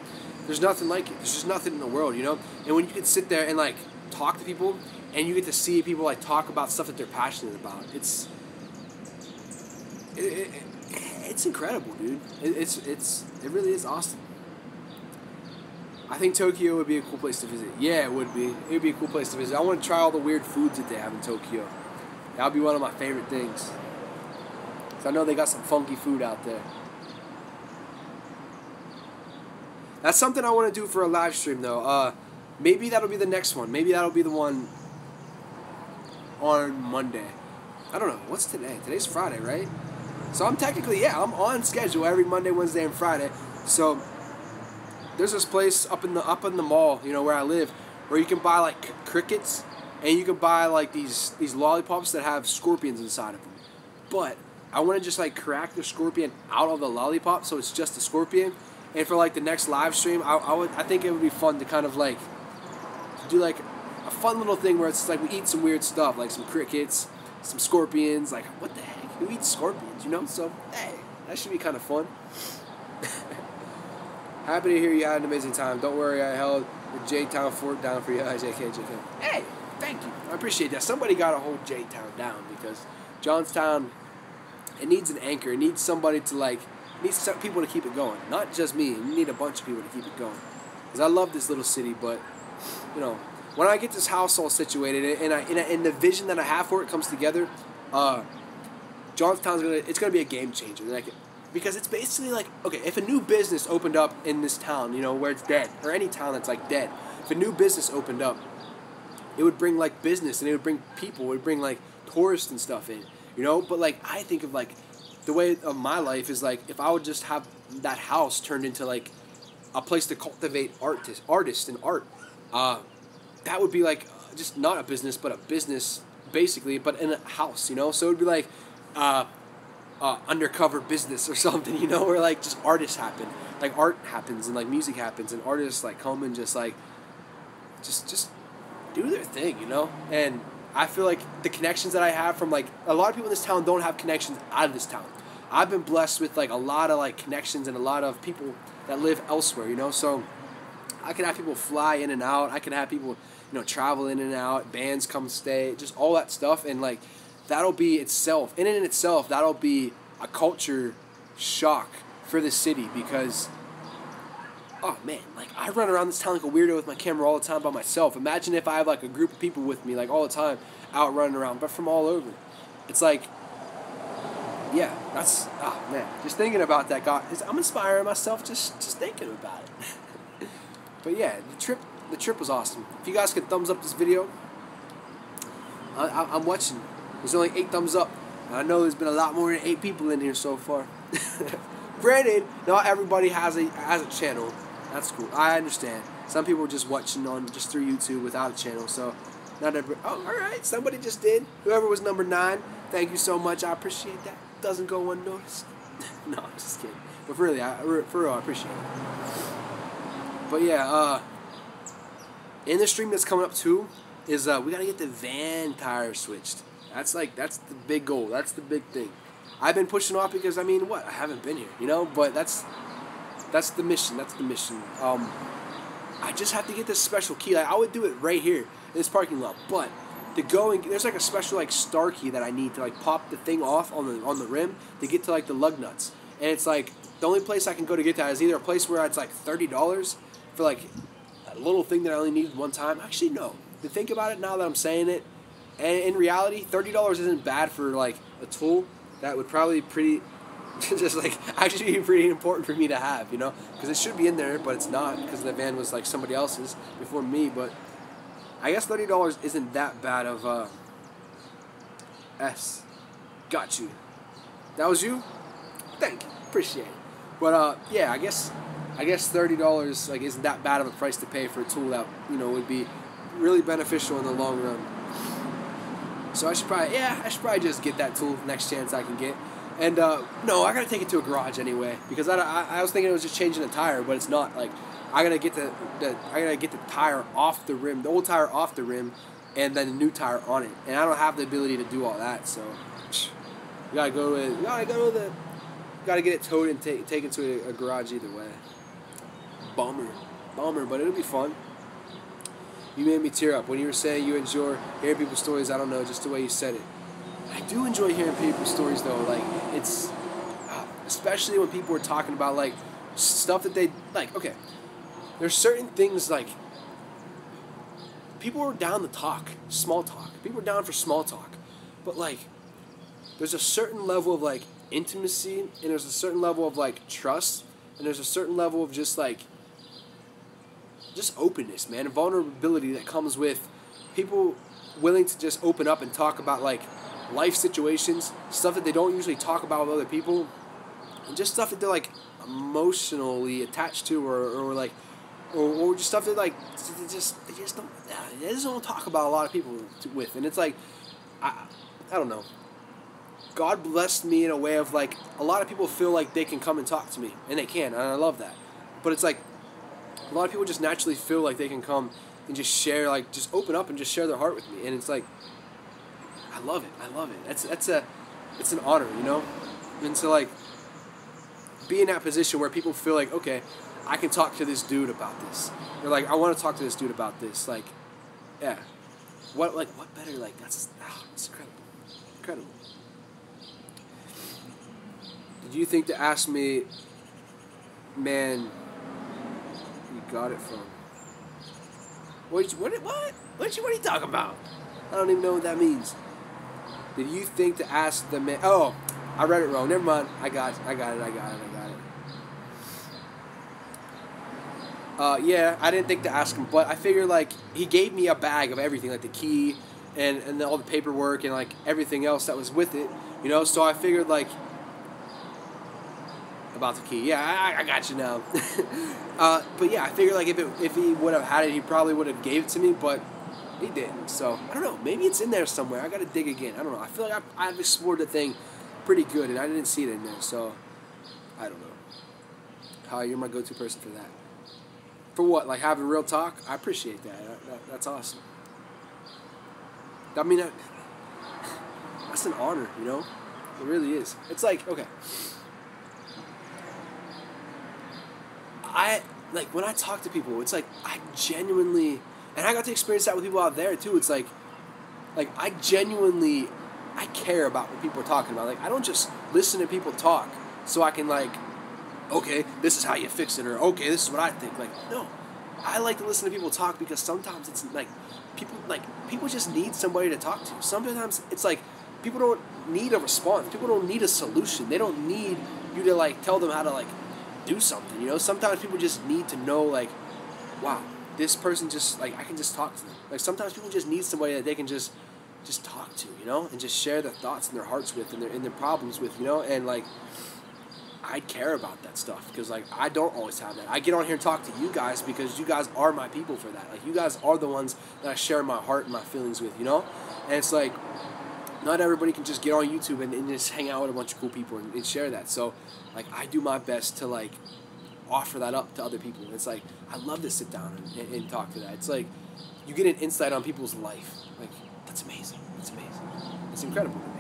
There's nothing like it. There's just nothing in the world, you know. And when you can sit there and like talk to people, and you get to see people like talk about stuff that they're passionate about, it's incredible, dude. It really is awesome. I think Tokyo would be a cool place to visit. Yeah, it would be. It would be a cool place to visit. I want to try all the weird foods that they have in Tokyo. That would be one of my favorite things. 'Cause I know they got some funky food out there. That's something I want to do for a live stream, though. Maybe that'll be the next one. Maybe that'll be the one on Monday. I don't know. What's today? Today's Friday, right? So I'm technically, yeah, I'm on schedule every Monday, Wednesday, and Friday. So there's this place up in the mall, you know, where I live, where you can buy like crickets, and you can buy like these lollipops that have scorpions inside of them. But I want to just like crack the scorpion out of the lollipop, so it's just a scorpion. And for like the next live stream, I think it would be fun to kind of like do like a fun little thing where it's like we eat some weird stuff, like some crickets, some scorpions. Like, what the heck? Who eats scorpions? You know? So hey, that should be kind of fun. Happy to hear you had an amazing time. Don't worry, I held the J-Town fort down for you. JK. Hey, thank you. I appreciate that. Somebody got to hold J-Town down, because Johnstown, it needs an anchor. It needs somebody to like, it needs some people to keep it going. Not just me. You need a bunch of people to keep it going. Because I love this little city, but, you know, when I get this house all situated and the vision that I have for it comes together, Johnstown's it's gonna be a game changer. Like, because it's basically like, okay, if a new business opened up in this town, you know, where it's dead, or any town that's like dead, if a new business opened up, it would bring like business, and it would bring people, it would bring like tourists and stuff in, you know. But like, I think of like the way of my life is like, if I would just have that house turned into like a place to cultivate artists and art, that would be like just not a business, but a business basically, but in a house, you know. So it would be like undercover business or something, you know, where like just artists happen, like art happens, and like music happens, and artists like come and just like just do their thing, you know. And I feel like the connections that I have from like a lot of people in this town don't have connections out of this town. I've been blessed with like a lot of like connections and a lot of people that live elsewhere, you know. So I can have people fly in and out. I can have people, you know, travel in and out. Bands come stay, just all that stuff, and like that'll be itself, in and itself, that'll be a culture shock for the city, because, oh man, like I run around this town like a weirdo with my camera all the time by myself. Imagine if I have like a group of people with me like all the time out running around, but from all over. It's like, yeah, that's, oh man, just thinking about that, I'm inspiring myself just thinking about it. But yeah, the trip was awesome. If you guys could thumbs up this video, I'm watching. There's only 8 thumbs up. And I know there's been a lot more than 8 people in here so far. Granted, not everybody has a channel. That's cool. I understand. Some people are just watching just through YouTube without a channel. So not everybody. Oh, all right. Somebody just did. Whoever was number 9. Thank you so much. I appreciate that. Doesn't go unnoticed. No, I'm just kidding. But for real, I appreciate it. But yeah, in the stream that's coming up too is we gotta get the van tire switched. That's the big goal. That's the big thing. I've been pushing off because, I mean, what? I haven't been here, you know? But that's the mission. That's the mission. I just have to get this special key. Like, I would do it right here in this parking lot. But there's like a special like star key that I need to like pop the thing off on the rim to get to like the lug nuts. And it's like the only place I can go to get that is either a place where it's like $30 for like a little thing that I only needed one time. Actually, no. To think about it now that I'm saying it, and in reality, $30 isn't bad for like a tool that would probably just like actually be pretty important for me to have, you know, because it should be in there, but it's not, because the van was like somebody else's before me. But I guess $30 isn't that bad of S. Got you. That was you? Thank you. Appreciate it. But yeah, I guess $30 like isn't that bad of a price to pay for a tool that, you know, would be really beneficial in the long run. So I should probably just get that tool next chance I can get. And no, I gotta take it to a garage anyway, because I was thinking it was just changing the tire, but it's not. Like I gotta get the tire off the rim, the old tire off the rim, and then the new tire on it. And I don't have the ability to do all that, so you gotta get it towed and taken to a garage either way. Bummer, but it'll be fun. You made me tear up when you were saying you enjoy hearing people's stories. I don't know, just the way you said it. I do enjoy hearing people's stories though. Like it's, especially when people are talking about like stuff that they like. Okay, there's certain things like people are down to talk, small talk. People are down for small talk, but like there's a certain level of like intimacy, and there's a certain level of like trust, and there's a certain level of just like just openness, man, and vulnerability that comes with people willing to just open up and talk about like life situations, stuff that they don't usually talk about with other people, and just stuff that they're like emotionally attached to, or just stuff that like they just don't talk about a lot of people with. And it's like I don't know. God blessed me in a way of like a lot of people feel like they can come and talk to me, and they can, and I love that. But it's like a lot of people just naturally feel like they can come and just share, like just open up and just share their heart with me, and it's like I love it. It's an honor, you know, and to like be in that position where people feel like, okay, I can talk to this dude about this. They're like, I want to talk to this dude about this. Like, yeah, what better? Like it's incredible. Did you think to ask me, man? You got it from? What are you talking about? I don't even know what that means. Did you think to ask the man? Oh, I read it wrong. Never mind. I got it. Yeah, I didn't think to ask him, but I figured like he gave me a bag of everything, like the key and all the paperwork and like everything else that was with it, you know. So I figured like about the key. Yeah, I got you now. But yeah, I figured like if he would have had it, he probably would have gave it to me, but he didn't. So I don't know. Maybe it's in there somewhere. I gotta dig again. I don't know. I feel like I've explored the thing pretty good, and I didn't see it in there. So I don't know. How you're my go-to person for that. For what? Like having real talk? I appreciate that. That's awesome. I mean, that's an honor, you know? It really is. It's like, okay. Like when I talk to people, it's like I genuinely, and I got to experience that with people out there too. It's like I genuinely, I care about what people are talking about. Like I don't just listen to people talk so I can like, okay, this is how you fix it, or okay, this is what I think. Like no, I like to listen to people talk because sometimes it's like people just need somebody to talk to. Sometimes it's like people don't need a response. People don't need a solution. They don't need you to like tell them how to like do something, you know. Sometimes people just need to know like, wow, this person just like I can just talk to them. Like sometimes people just need somebody that they can just talk to, you know, and just share their thoughts and their hearts with and their problems with, you know. And like I care about that stuff because like I don't always have that. I get on here and talk to you guys because you guys are my people for that. Like you guys are the ones that I share my heart and my feelings with, you know. And it's like not everybody can just get on YouTube and just hang out with a bunch of cool people and share that. So, like, I do my best to, like, offer that up to other people. It's like, I love to sit down and talk to that. It's like, you get an insight on people's life. Like, that's amazing. It's amazing. It's incredible to me.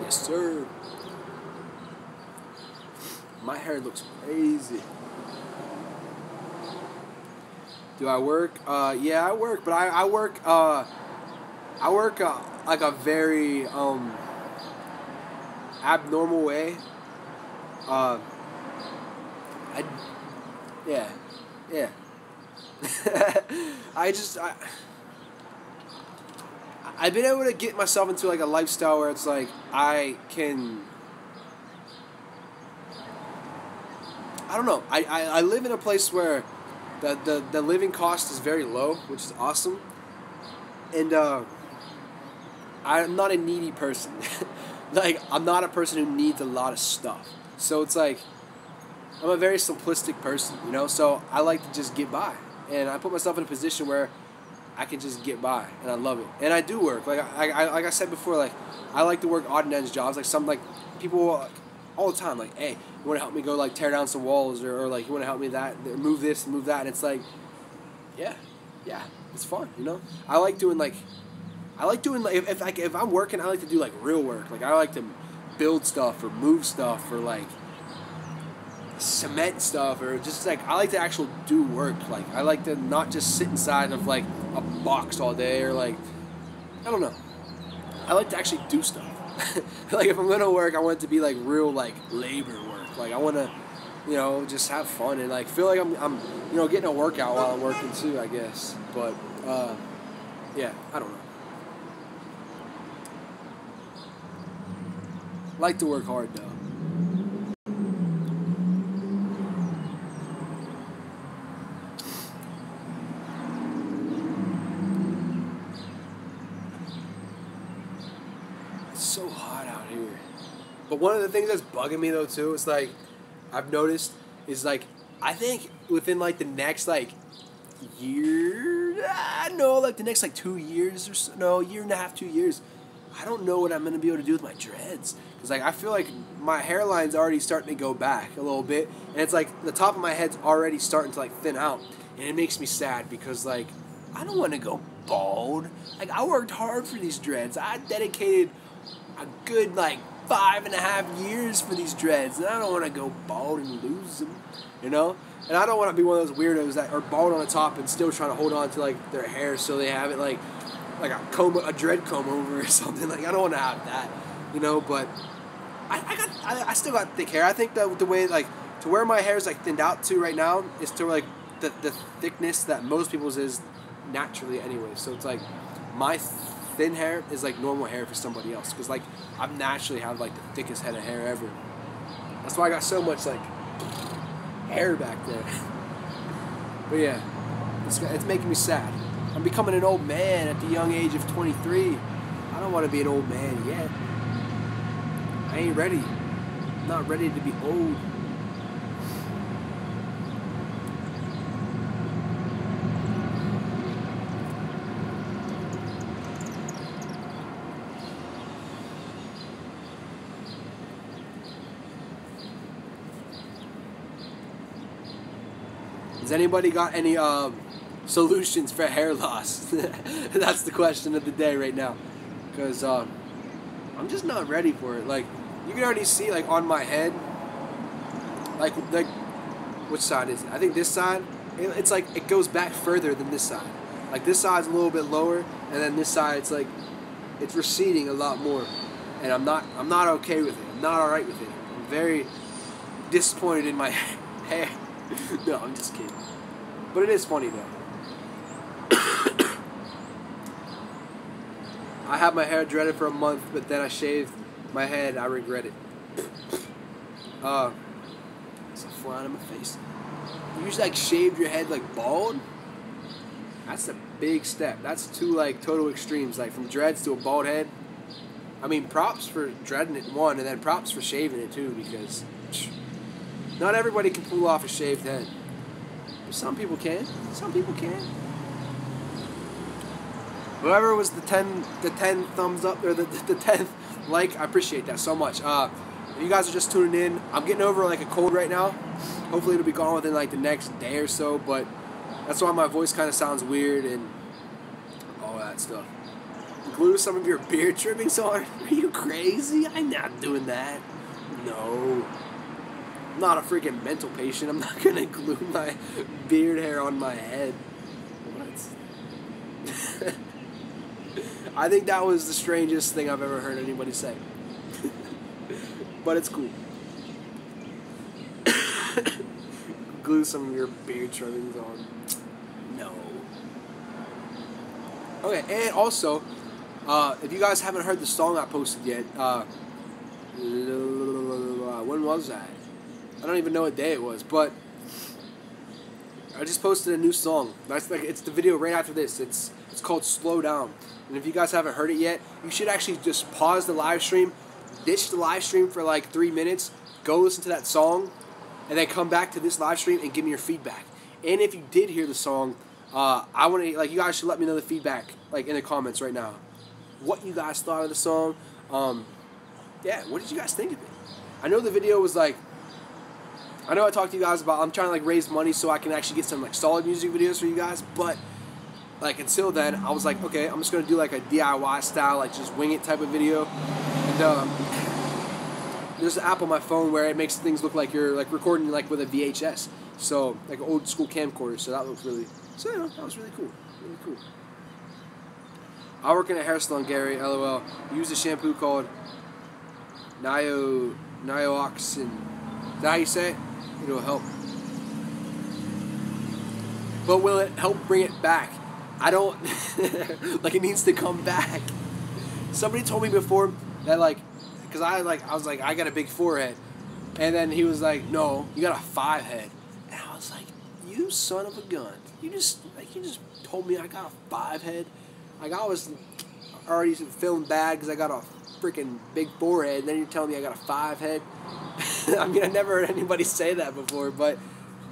Yes, sir. My hair looks crazy. Do I work? Yeah, I work, but I work like a very abnormal way. Yeah. I've been able to get myself into like a lifestyle where it's like I I don't know. I live in a place where the living cost is very low, which is awesome. And I'm not a needy person. Like, I'm not a person who needs a lot of stuff. So it's like, I'm a very simplistic person, you know? So I like to just get by. And I put myself in a position where I can just get by, and I love it. And I do work. Like I said before, like, I like to work odd and ends jobs. Like, some, like, people, like, all the time, like, hey, you want to help me go, like, tear down some walls, or like, you want to help me move this, move that. And it's like, yeah, it's fun, you know? I like doing, like, if I'm working, I like to do, like, real work. Like, I like to build stuff or move stuff or, like, cement stuff, or just, like, I like to actually do work. Like, I like to not just sit inside of, like, a box all day, or, like, I don't know. I like to actually do stuff. Like, if I'm gonna work, I want it to be, like, real, like, labor work. Like, I want to, you know, just have fun and, like, feel like I'm you know, getting a workout while I'm working too, I guess. But yeah, I don't know. Like to work hard though. It's so hot out here. But one of the things that's bugging me though too is, like, I've noticed is, like, I think within, like, the next, like, year, no, like, the next, like, 2 years or so, no, year and a half, 2 years, I don't know what I'm going to be able to do with my dreads. Because, like, I feel like my hairline's already starting to go back a little bit. And it's like the top of my head's already starting to, like, thin out. And it makes me sad because, like, I don't want to go bald. Like, I worked hard for these dreads. I dedicated a good, like, 5.5 years for these dreads. And I don't want to go bald and lose them, you know? And I don't want to be one of those weirdos that are bald on the top and still trying to hold on to, like, their hair so they have it, like a dread comb over or something. Like, I don't want to have that, you know. But I still got thick hair. I think that the way, like, to where my hair is, like, thinned out to right now is to, like, the thickness that most people's is naturally anyway. So it's like my thin hair is like normal hair for somebody else, because, like, I naturally have, like, the thickest head of hair ever. That's why I got so much, like, hair back there. But yeah, it's making me sad. I'm becoming an old man at the young age of 23. I don't want to be an old man yet. I ain't ready. I'm not ready to be old. Has anybody got any solutions for hair loss? That's the question of the day right now, because I'm just not ready for it. Like, you can already see, like, on my head, like which side is it? I think this side, it's like it goes back further than this side. Like, this side's a little bit lower, and then this side, it's like it's receding a lot more, and I'm not okay with it. I'm not alright with it. I'm very disappointed in my hair. No, I'm just kidding. But it is funny though. I had my hair dreaded for a month, but then I shaved my head. I regret it. It's a fly on my face. You usually, like, shave your head, like, bald. That's a big step. That's two, like, total extremes, like, from dreads to a bald head. I mean, props for dreading it, one, and then props for shaving it too, because not everybody can pull off a shaved head. But some people can. Some people can. Whoever was the 10 thumbs up, or the 10th like, I appreciate that so much. If you guys are just tuning in, I'm getting over, like, a cold right now. Hopefully it'll be gone within, like, the next day or so, but that's why my voice kind of sounds weird and all that stuff. Glue some of your beard trimmings on? Are you crazy? I'm not doing that. No. I'm not a freaking mental patient. I'm not gonna glue my beard hair on my head. What? I think that was the strangest thing I've ever heard anybody say. But it's cool. Glue some of your beard trimmings on. No. Okay, and also, if you guys haven't heard the song I posted yet, when was that? I don't even know what day it was, but I just posted a new song. It's the video right after this. It's called Slow Down. And if you guys haven't heard it yet, you should actually just pause the live stream, ditch the live stream for like 3 minutes, go listen to that song, and then come back to this live stream and give me your feedback. And if you did hear the song, I want to, like, you guys should let me know the feedback, like, in the comments right now. What you guys thought of the song. Yeah, what did you guys think of it? I know the video was like, I know I talked to you guys about, I'm trying to like raise money so I can actually get some like solid music videos for you guys, but like until then, I was like, okay, I'm just going to do like a DIY style, like just wing it type of video. And there's an app on my phone where it makes things look like you're like recording like with a VHS. So like an old school camcorder, so that looked really, so you know, that was really cool, really cool. I work in a hair salon, Gary, LOL. Use a shampoo called Nioxin. Is that how you say it? It'll help. But will it help bring it back? I don't, like it needs to come back. Somebody told me before that like, cause I was like, I got a big forehead. And then he was like, no, you got a 5 head. And I was like, you son of a gun. You just told me I got a 5 head. Like I was already feeling bad because I got a freaking big forehead. And then you're telling me I got a 5 head. I mean, I never heard anybody say that before, but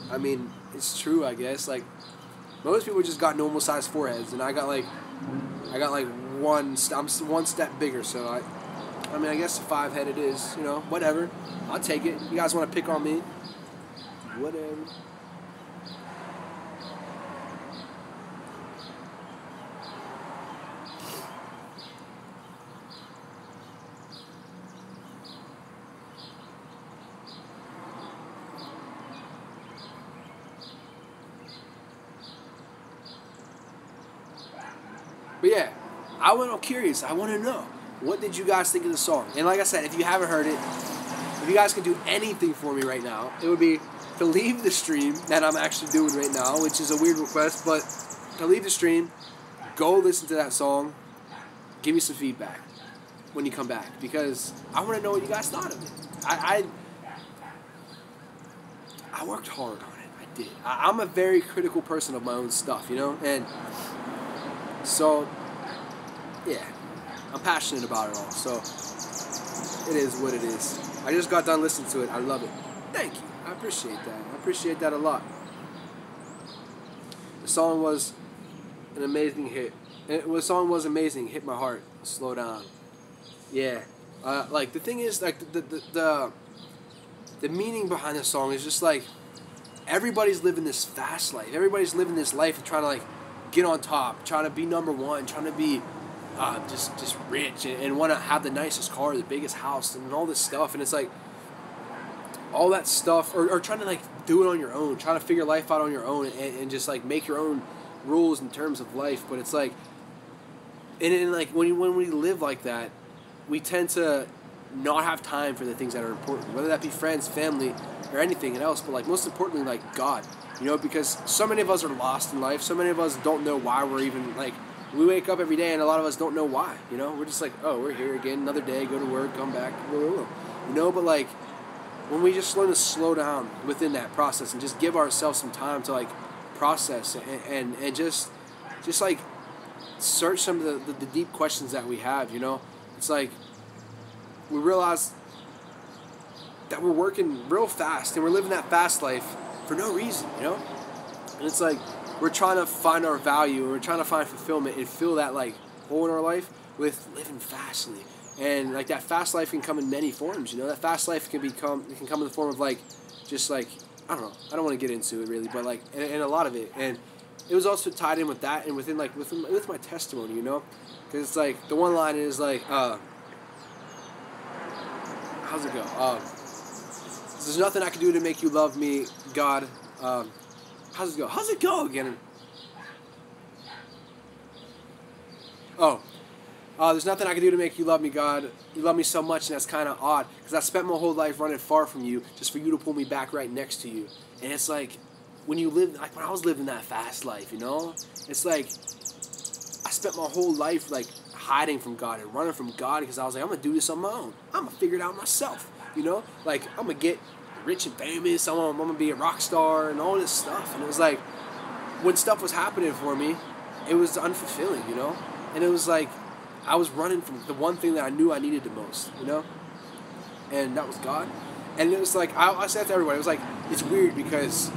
I mean, it's true, I guess. Like most people just got normal sized foreheads, and I got like one step bigger. So I mean, I guess a 5 head it is. You know, whatever. I'll take it. You guys want to pick on me? Whatever. But yeah, I'm curious. I want to know, what did you guys think of the song? And like I said, if you haven't heard it, if you guys can do anything for me right now, it would be to leave the stream that I'm actually doing right now, which is a weird request, but to leave the stream, go listen to that song, give me some feedback when you come back, because I want to know what you guys thought of it. I worked hard on it. I did. I'm a very critical person of my own stuff, you know, and so, yeah, I'm passionate about it all, so it is what it is. I just got done listening to it. I love it. Thank you. I appreciate that. I appreciate that a lot. The song was an amazing hit. The song was amazing. Hit my heart. Slow down. Yeah. Like, the thing is, like, the meaning behind the song is just, like, everybody's living this fast life. Everybody's living this life of trying to, like, get on top, trying to be number one, trying to be just rich and want to have the nicest car, the biggest house, and all this stuff. And it's like all that stuff, or trying to like do it on your own, trying to figure life out on your own, and just like make your own rules in terms of life. But it's like, and like when we live like that, we tend to not have time for the things that are important, whether that be friends, family, or anything else. But like most importantly, like God. You know, because so many of us are lost in life. So many of us don't know why we're even, like, we wake up every day and a lot of us don't know why, you know? We're just like, oh, we're here again, another day, go to work, come back, blah, blah, blah. You know, but, like, when we just learn to slow down within that process and just give ourselves some time to, like, process and just like, search some of the deep questions that we have, you know? It's like, we realize that we're working real fast and we're living that fast life for no reason, you know? And it's like we're trying to find our value and we're trying to find fulfillment and fill that like hole in our life with living fastly. And like that fast life can come in many forms, you know? That fast life can come in the form of like just like, I don't know, I don't want to get into it really, but like and a lot of it. And it was also tied in with that and with my testimony, you know? Because it's like the one line is like how's it go? There's nothing I can do to make you love me, God. How's it go? How's it go again? There's nothing I can do to make you love me, God. You love me so much, and that's kind of odd, because I spent my whole life running far from you, just for you to pull me back right next to you. And it's like, when you live, like when I was living that fast life, you know? It's like, I spent my whole life, like, hiding from God and running from God, because I was like, I'm going to do this on my own. I'm going to figure it out myself. You know, like I'm gonna get rich and famous. I'm gonna be a rock star and all this stuff. And it was like, when stuff was happening for me, it was unfulfilling, you know? And it was like, I was running from the one thing that I knew I needed the most, you know? And that was God. And it was like, I said to everybody, it was like, it's weird because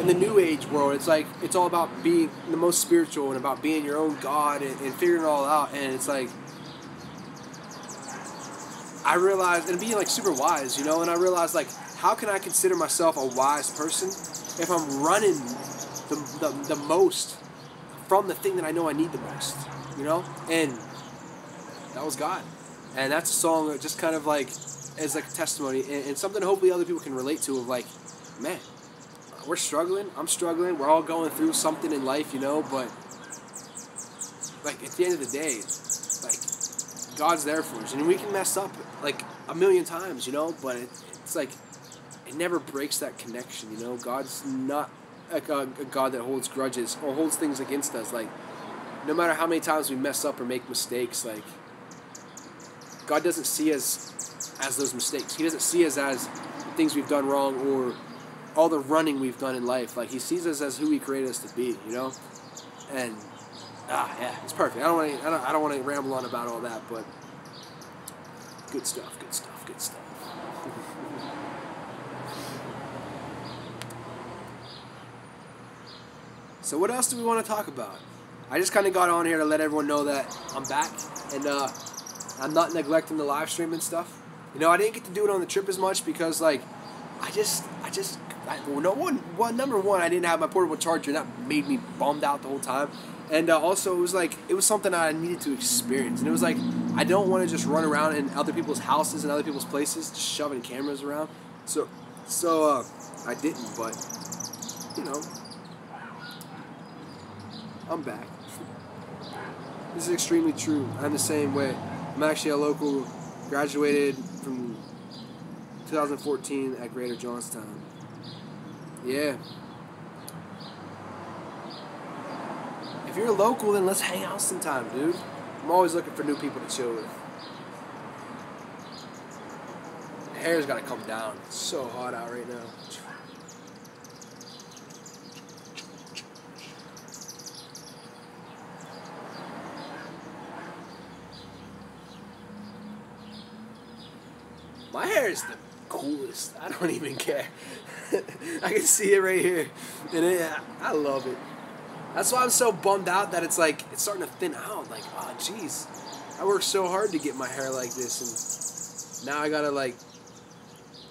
in the new age world, it's like, it's all about being the most spiritual and about being your own God and figuring it all out. And it's like, I realized, and being like super wise, you know? And I realized like, how can I consider myself a wise person if I'm running the most from the thing that I know I need the most, you know? And that was God. And that's a song that just kind of like is like a testimony and something hopefully other people can relate to, of like, man, we're struggling, I'm struggling, we're all going through something in life, you know, but like at the end of the day, like God's there for us. And we can mess up like a million times, you know, but it's like, it never breaks that connection, you know? God's not like a God that holds grudges or holds things against us. Like, no matter how many times we mess up or make mistakes, like, God doesn't see us as those mistakes. He doesn't see us as the things we've done wrong or all the running we've done in life. Like, He sees us as who He created us to be, you know? And, yeah, it's perfect. I don't want to ramble on about all that, but good stuff, good stuff, good stuff. So what else do we want to talk about? I just kind of got on here to let everyone know that I'm back, and I'm not neglecting the live stream and stuff. You know, I didn't get to do it on the trip as much because, like, number one, I didn't have my portable charger, and that made me bummed out the whole time. And also, it was something I needed to experience. And it was like, I don't want to just run around in other people's houses and other people's places, just shoving cameras around. So I didn't, but, you know, I'm back. This is extremely true. I'm the same way. I'm actually a local, graduated from 2014 at Greater Johnstown. Yeah. If you're local, then let's hang out sometime, dude. I'm always looking for new people to chill with. The hair's gotta come down. It's so hot out right now. My hair is the coolest. I don't even care. I can see it right here. And I love it. That's why I'm so bummed out that it's like, it's starting to thin out. Like, oh, jeez. I worked so hard to get my hair like this, and now I gotta, like,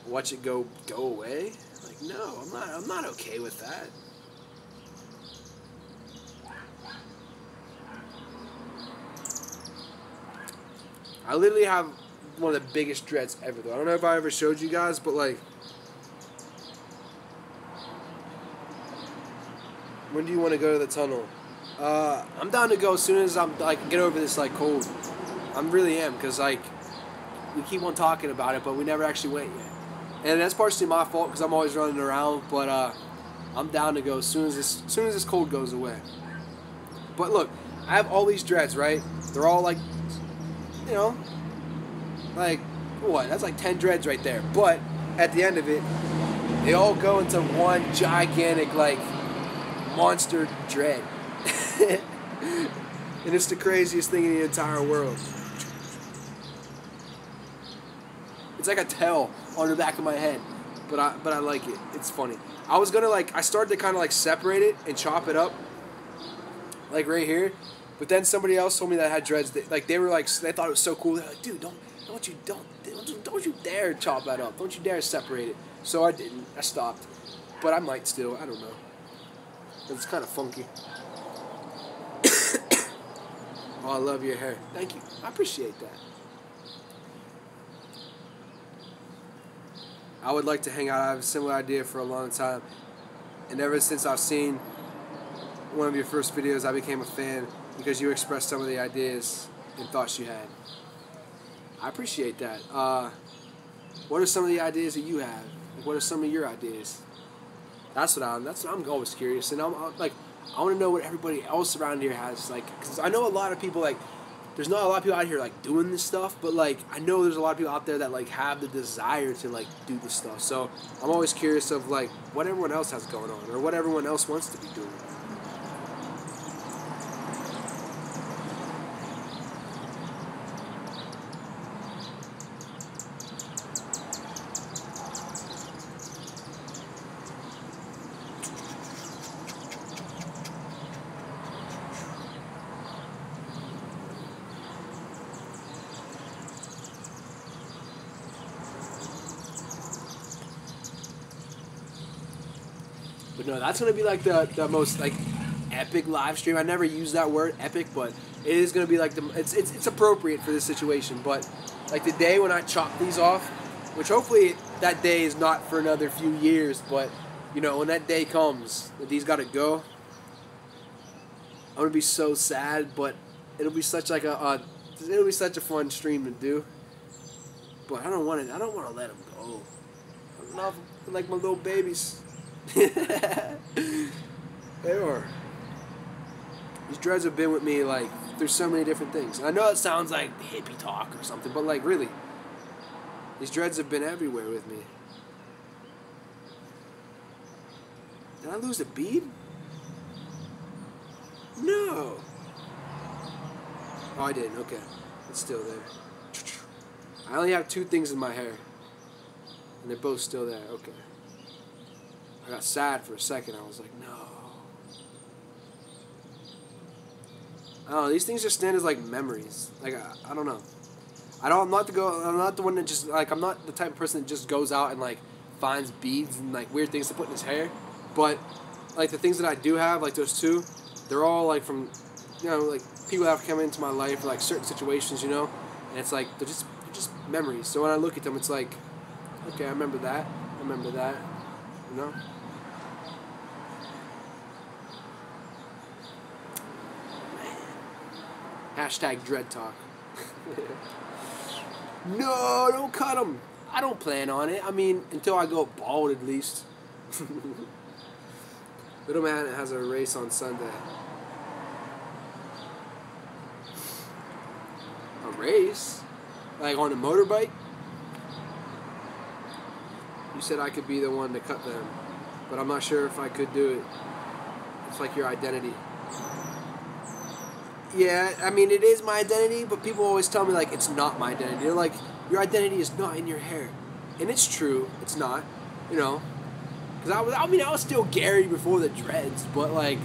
watch it go away? Like, no, I'm not okay with that. I literally have one of the biggest dreads ever, though. I don't know if I ever showed you guys, but, like, when do you want to go to the tunnel? I'm down to go as soon as I'm, like, get over this, like, cold. I really am, because, like, we keep on talking about it, but we never actually went yet. And that's partially my fault, because I'm always running around, but I'm down to go as soon as this cold goes away. But look, I have all these dreads, right? They're all, like, you know, like, what? That's like 10 dreads right there. But at the end of it, they all go into one gigantic, like, monster dread. And it's the craziest thing in the entire world. It's like a tail on the back of my head. But I like it. It's funny. I was gonna, like, I started to kind of, like, separate it and chop it up, like, right here. But then somebody else told me that I had dreads. They were like, they thought it was so cool. They're like, dude, don't you dare chop that up. Don't you dare separate it. So I didn't. I stopped. But I might still. I don't know. It's kind of funky. Oh, I love your hair. Thank you. I appreciate that. I would like to hang out. I have a similar idea for a long time. And ever since I've seen one of your first videos, I became a fan because you expressed some of the ideas and thoughts you had. I appreciate that. What are some of the ideas that you have? What are some of your ideas? That's what I'm always curious, and I'm like, I want to know what everybody else around here has, like, because I know a lot of people, like, there's not a lot of people out here like doing this stuff, but like I know there's a lot of people out there that like have the desire to like do this stuff. So I'm always curious of like what everyone else has going on or what everyone else wants to be doing. But no, that's gonna be like the most like epic live stream. I never use that word epic, but it is gonna be like it's appropriate for this situation. But like the day when I chop these off, which hopefully that day is not for another few years, but you know when that day comes that these gotta go, I'm gonna be so sad. But it'll be such like it'll be such a fun stream to do. But I don't want to let them go. I love them like my little babies. They are. These dreads have been with me like through so many different things. I know it sounds like hippie talk or something, but like really, these dreads have been everywhere with me. Did I lose a bead? No. Oh, I didn't. Okay, it's still there. I only have 2 things in my hair, and they're both still there. Okay. I got sad for a second. I was like, no. I don't know. These things just stand as like memories. Like I don't know. I'm not the one that just like. I'm not the type of person that just goes out and like finds beads and like weird things to put in his hair. But like the things that I do have, like those 2, they're all like from, you know, like people that have come into my life for like certain situations, you know. And it's like they're just memories. So when I look at them, it's like, okay, I remember that. I remember that. You know. Hashtag dread talk. No, don't cut them. I don't plan on it. I mean, until I go bald at least. Little man has a race on Sunday. A race? Like on a motorbike? You said I could be the one to cut them, but I'm not sure if I could do it. It's like your identity. Yeah, I mean, it is my identity, but people always tell me, like, it's not my identity. They're like, your identity is not in your hair. And it's true. It's not, you know. Because I was still Gary before the dreads, but, like,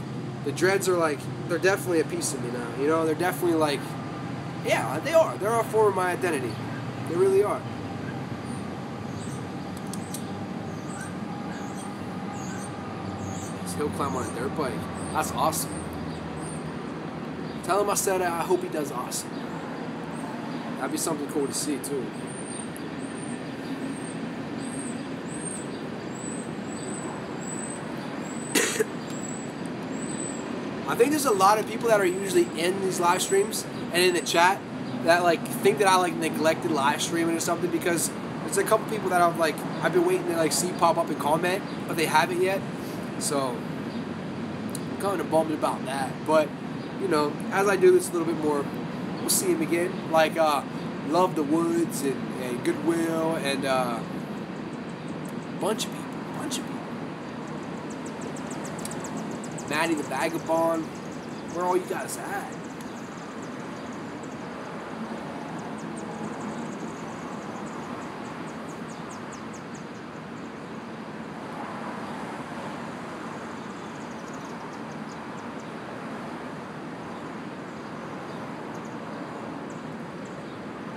the dreads are, like, they're definitely a piece of me now, you know. They're definitely, like, yeah, they are. They're a form of my identity. They really are. Still climb on a dirt bike. That's awesome. Tell him I said I hope he does awesome. That'd be something cool to see too. I think there's a lot of people that are usually in these live streams and in the chat that like think that I like neglected live streaming or something, because there's a couple people that I've been waiting to like see pop up and comment, but they haven't yet. So I'm kind of bummed about that, but you know, as I do this a little bit more, we'll see him again. Like Love the Woods and Goodwill and bunch of people. Maddie the Vagabond. Where are all you guys at?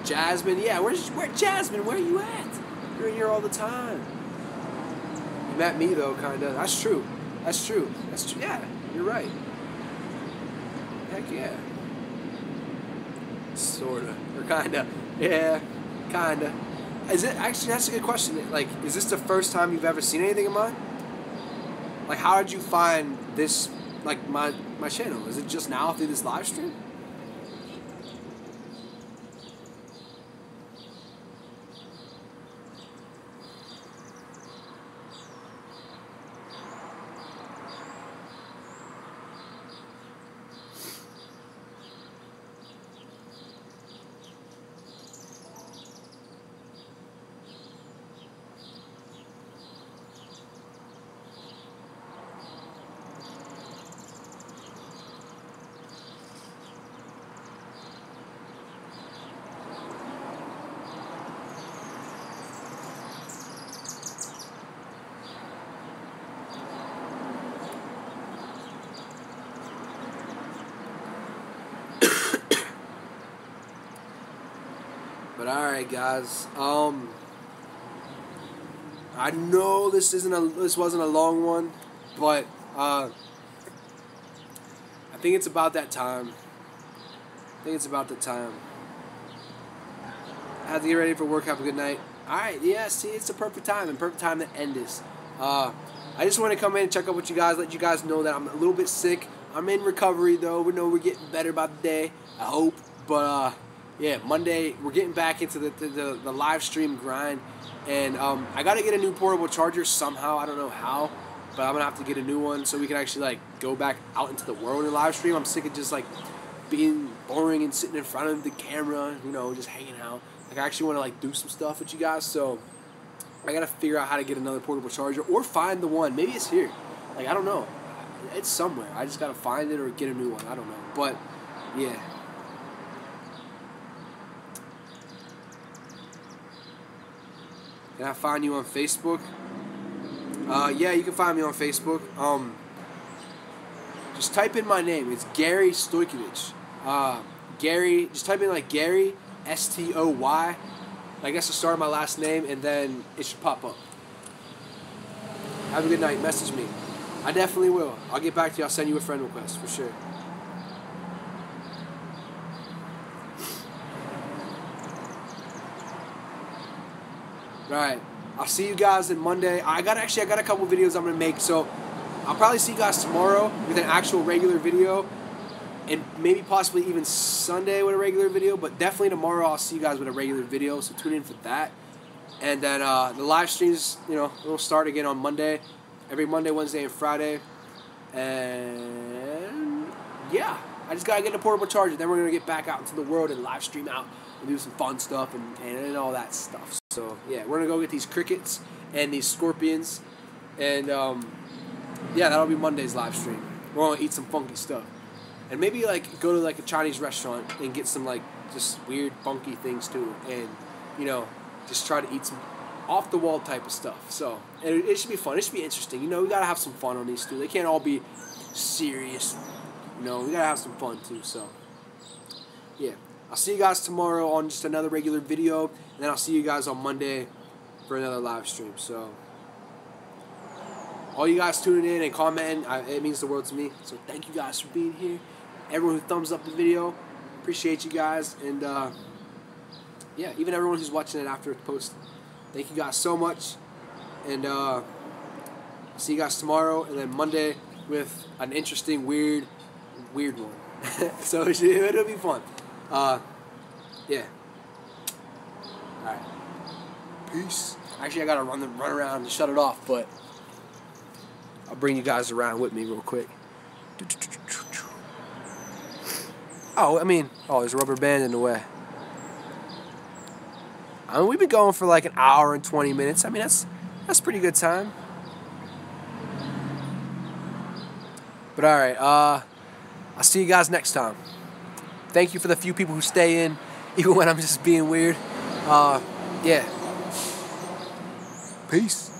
Jasmine, yeah, where Jasmine, where are you at? You're in here all the time. You met me though, kinda. That's true. Yeah, you're right. Heck yeah. Sorta. Or kinda. Yeah, kinda. Is it actually, that's a good question. Like, is this the first time you've ever seen anything of mine? Like, how did you find this, like my channel? Is it just now through this live stream? But all right, guys. I know this wasn't a long one, but I think it's about that time. I have to get ready for work. Have a good night. All right, yeah. See, it's the perfect time to end this. I just want to come in and check up with you guys, let you guys know that I'm a little bit sick. I'm in recovery though. We know we're getting better by the day. I hope, but yeah, Monday we're getting back into the live stream grind, and I gotta get a new portable charger somehow. I don't know how, but I'm gonna have to get a new one so we can actually like go back out into the world and live stream. I'm sick of just like being boring and sitting in front of the camera, you know, just hanging out. Like I actually want to like do some stuff with you guys, so I gotta figure out how to get another portable charger or find the one. Maybe it's here. Like I don't know. It's somewhere. I just gotta find it or get a new one. I don't know. But yeah. Can I find you on Facebook? Yeah, you can find me on Facebook. Just type in my name. It's Gary Stojkovic. Gary, just type in like Gary, S-T-O-Y. Like that's the start of my last name, and then it should pop up. Have a good night. Message me. I definitely will. I'll get back to you. I'll send you a friend request for sure. Alright, I'll see you guys on Monday. I got a couple videos I'm gonna make, so I'll probably see you guys tomorrow with an actual regular video, and maybe possibly even Sunday with a regular video, but definitely tomorrow I'll see you guys with a regular video, so tune in for that. And then the live streams, you know, will start again on Monday, every Monday, Wednesday, and Friday. And yeah, I just gotta get a portable charger, then we're gonna get back out into the world and live stream out and do some fun stuff and all that stuff. So yeah, we're gonna go get these crickets and these scorpions, and yeah, that'll be Monday's live stream. We're gonna eat some funky stuff, and maybe like go to like a Chinese restaurant and get some like just weird funky things too, and you know, just try to eat some off the wall type of stuff. So it should be fun. It should be interesting. You know, we gotta have some fun on these too. They can't all be serious. You know, we gotta have some fun too. So yeah. I'll see you guys tomorrow on just another regular video, and then I'll see you guys on Monday for another live stream. So, all you guys tuning in and commenting, it means the world to me. So, thank you guys for being here. Everyone who thumbs up the video, appreciate you guys. And, yeah, even everyone who's watching it after it's posted. Thank you guys so much. And, I'll see you guys tomorrow, and then Monday with an interesting, weird one. So, it'll be fun. Yeah. Alright. Peace. Actually, I gotta run around and shut it off, but I'll bring you guys around with me real quick. Oh, there's a rubber band in the way. We've been going for like an hour and 20 minutes. That's pretty good time. But alright, I'll see you guys next time. Thank you for the few people who stay in, even when I'm just being weird. Yeah. Peace.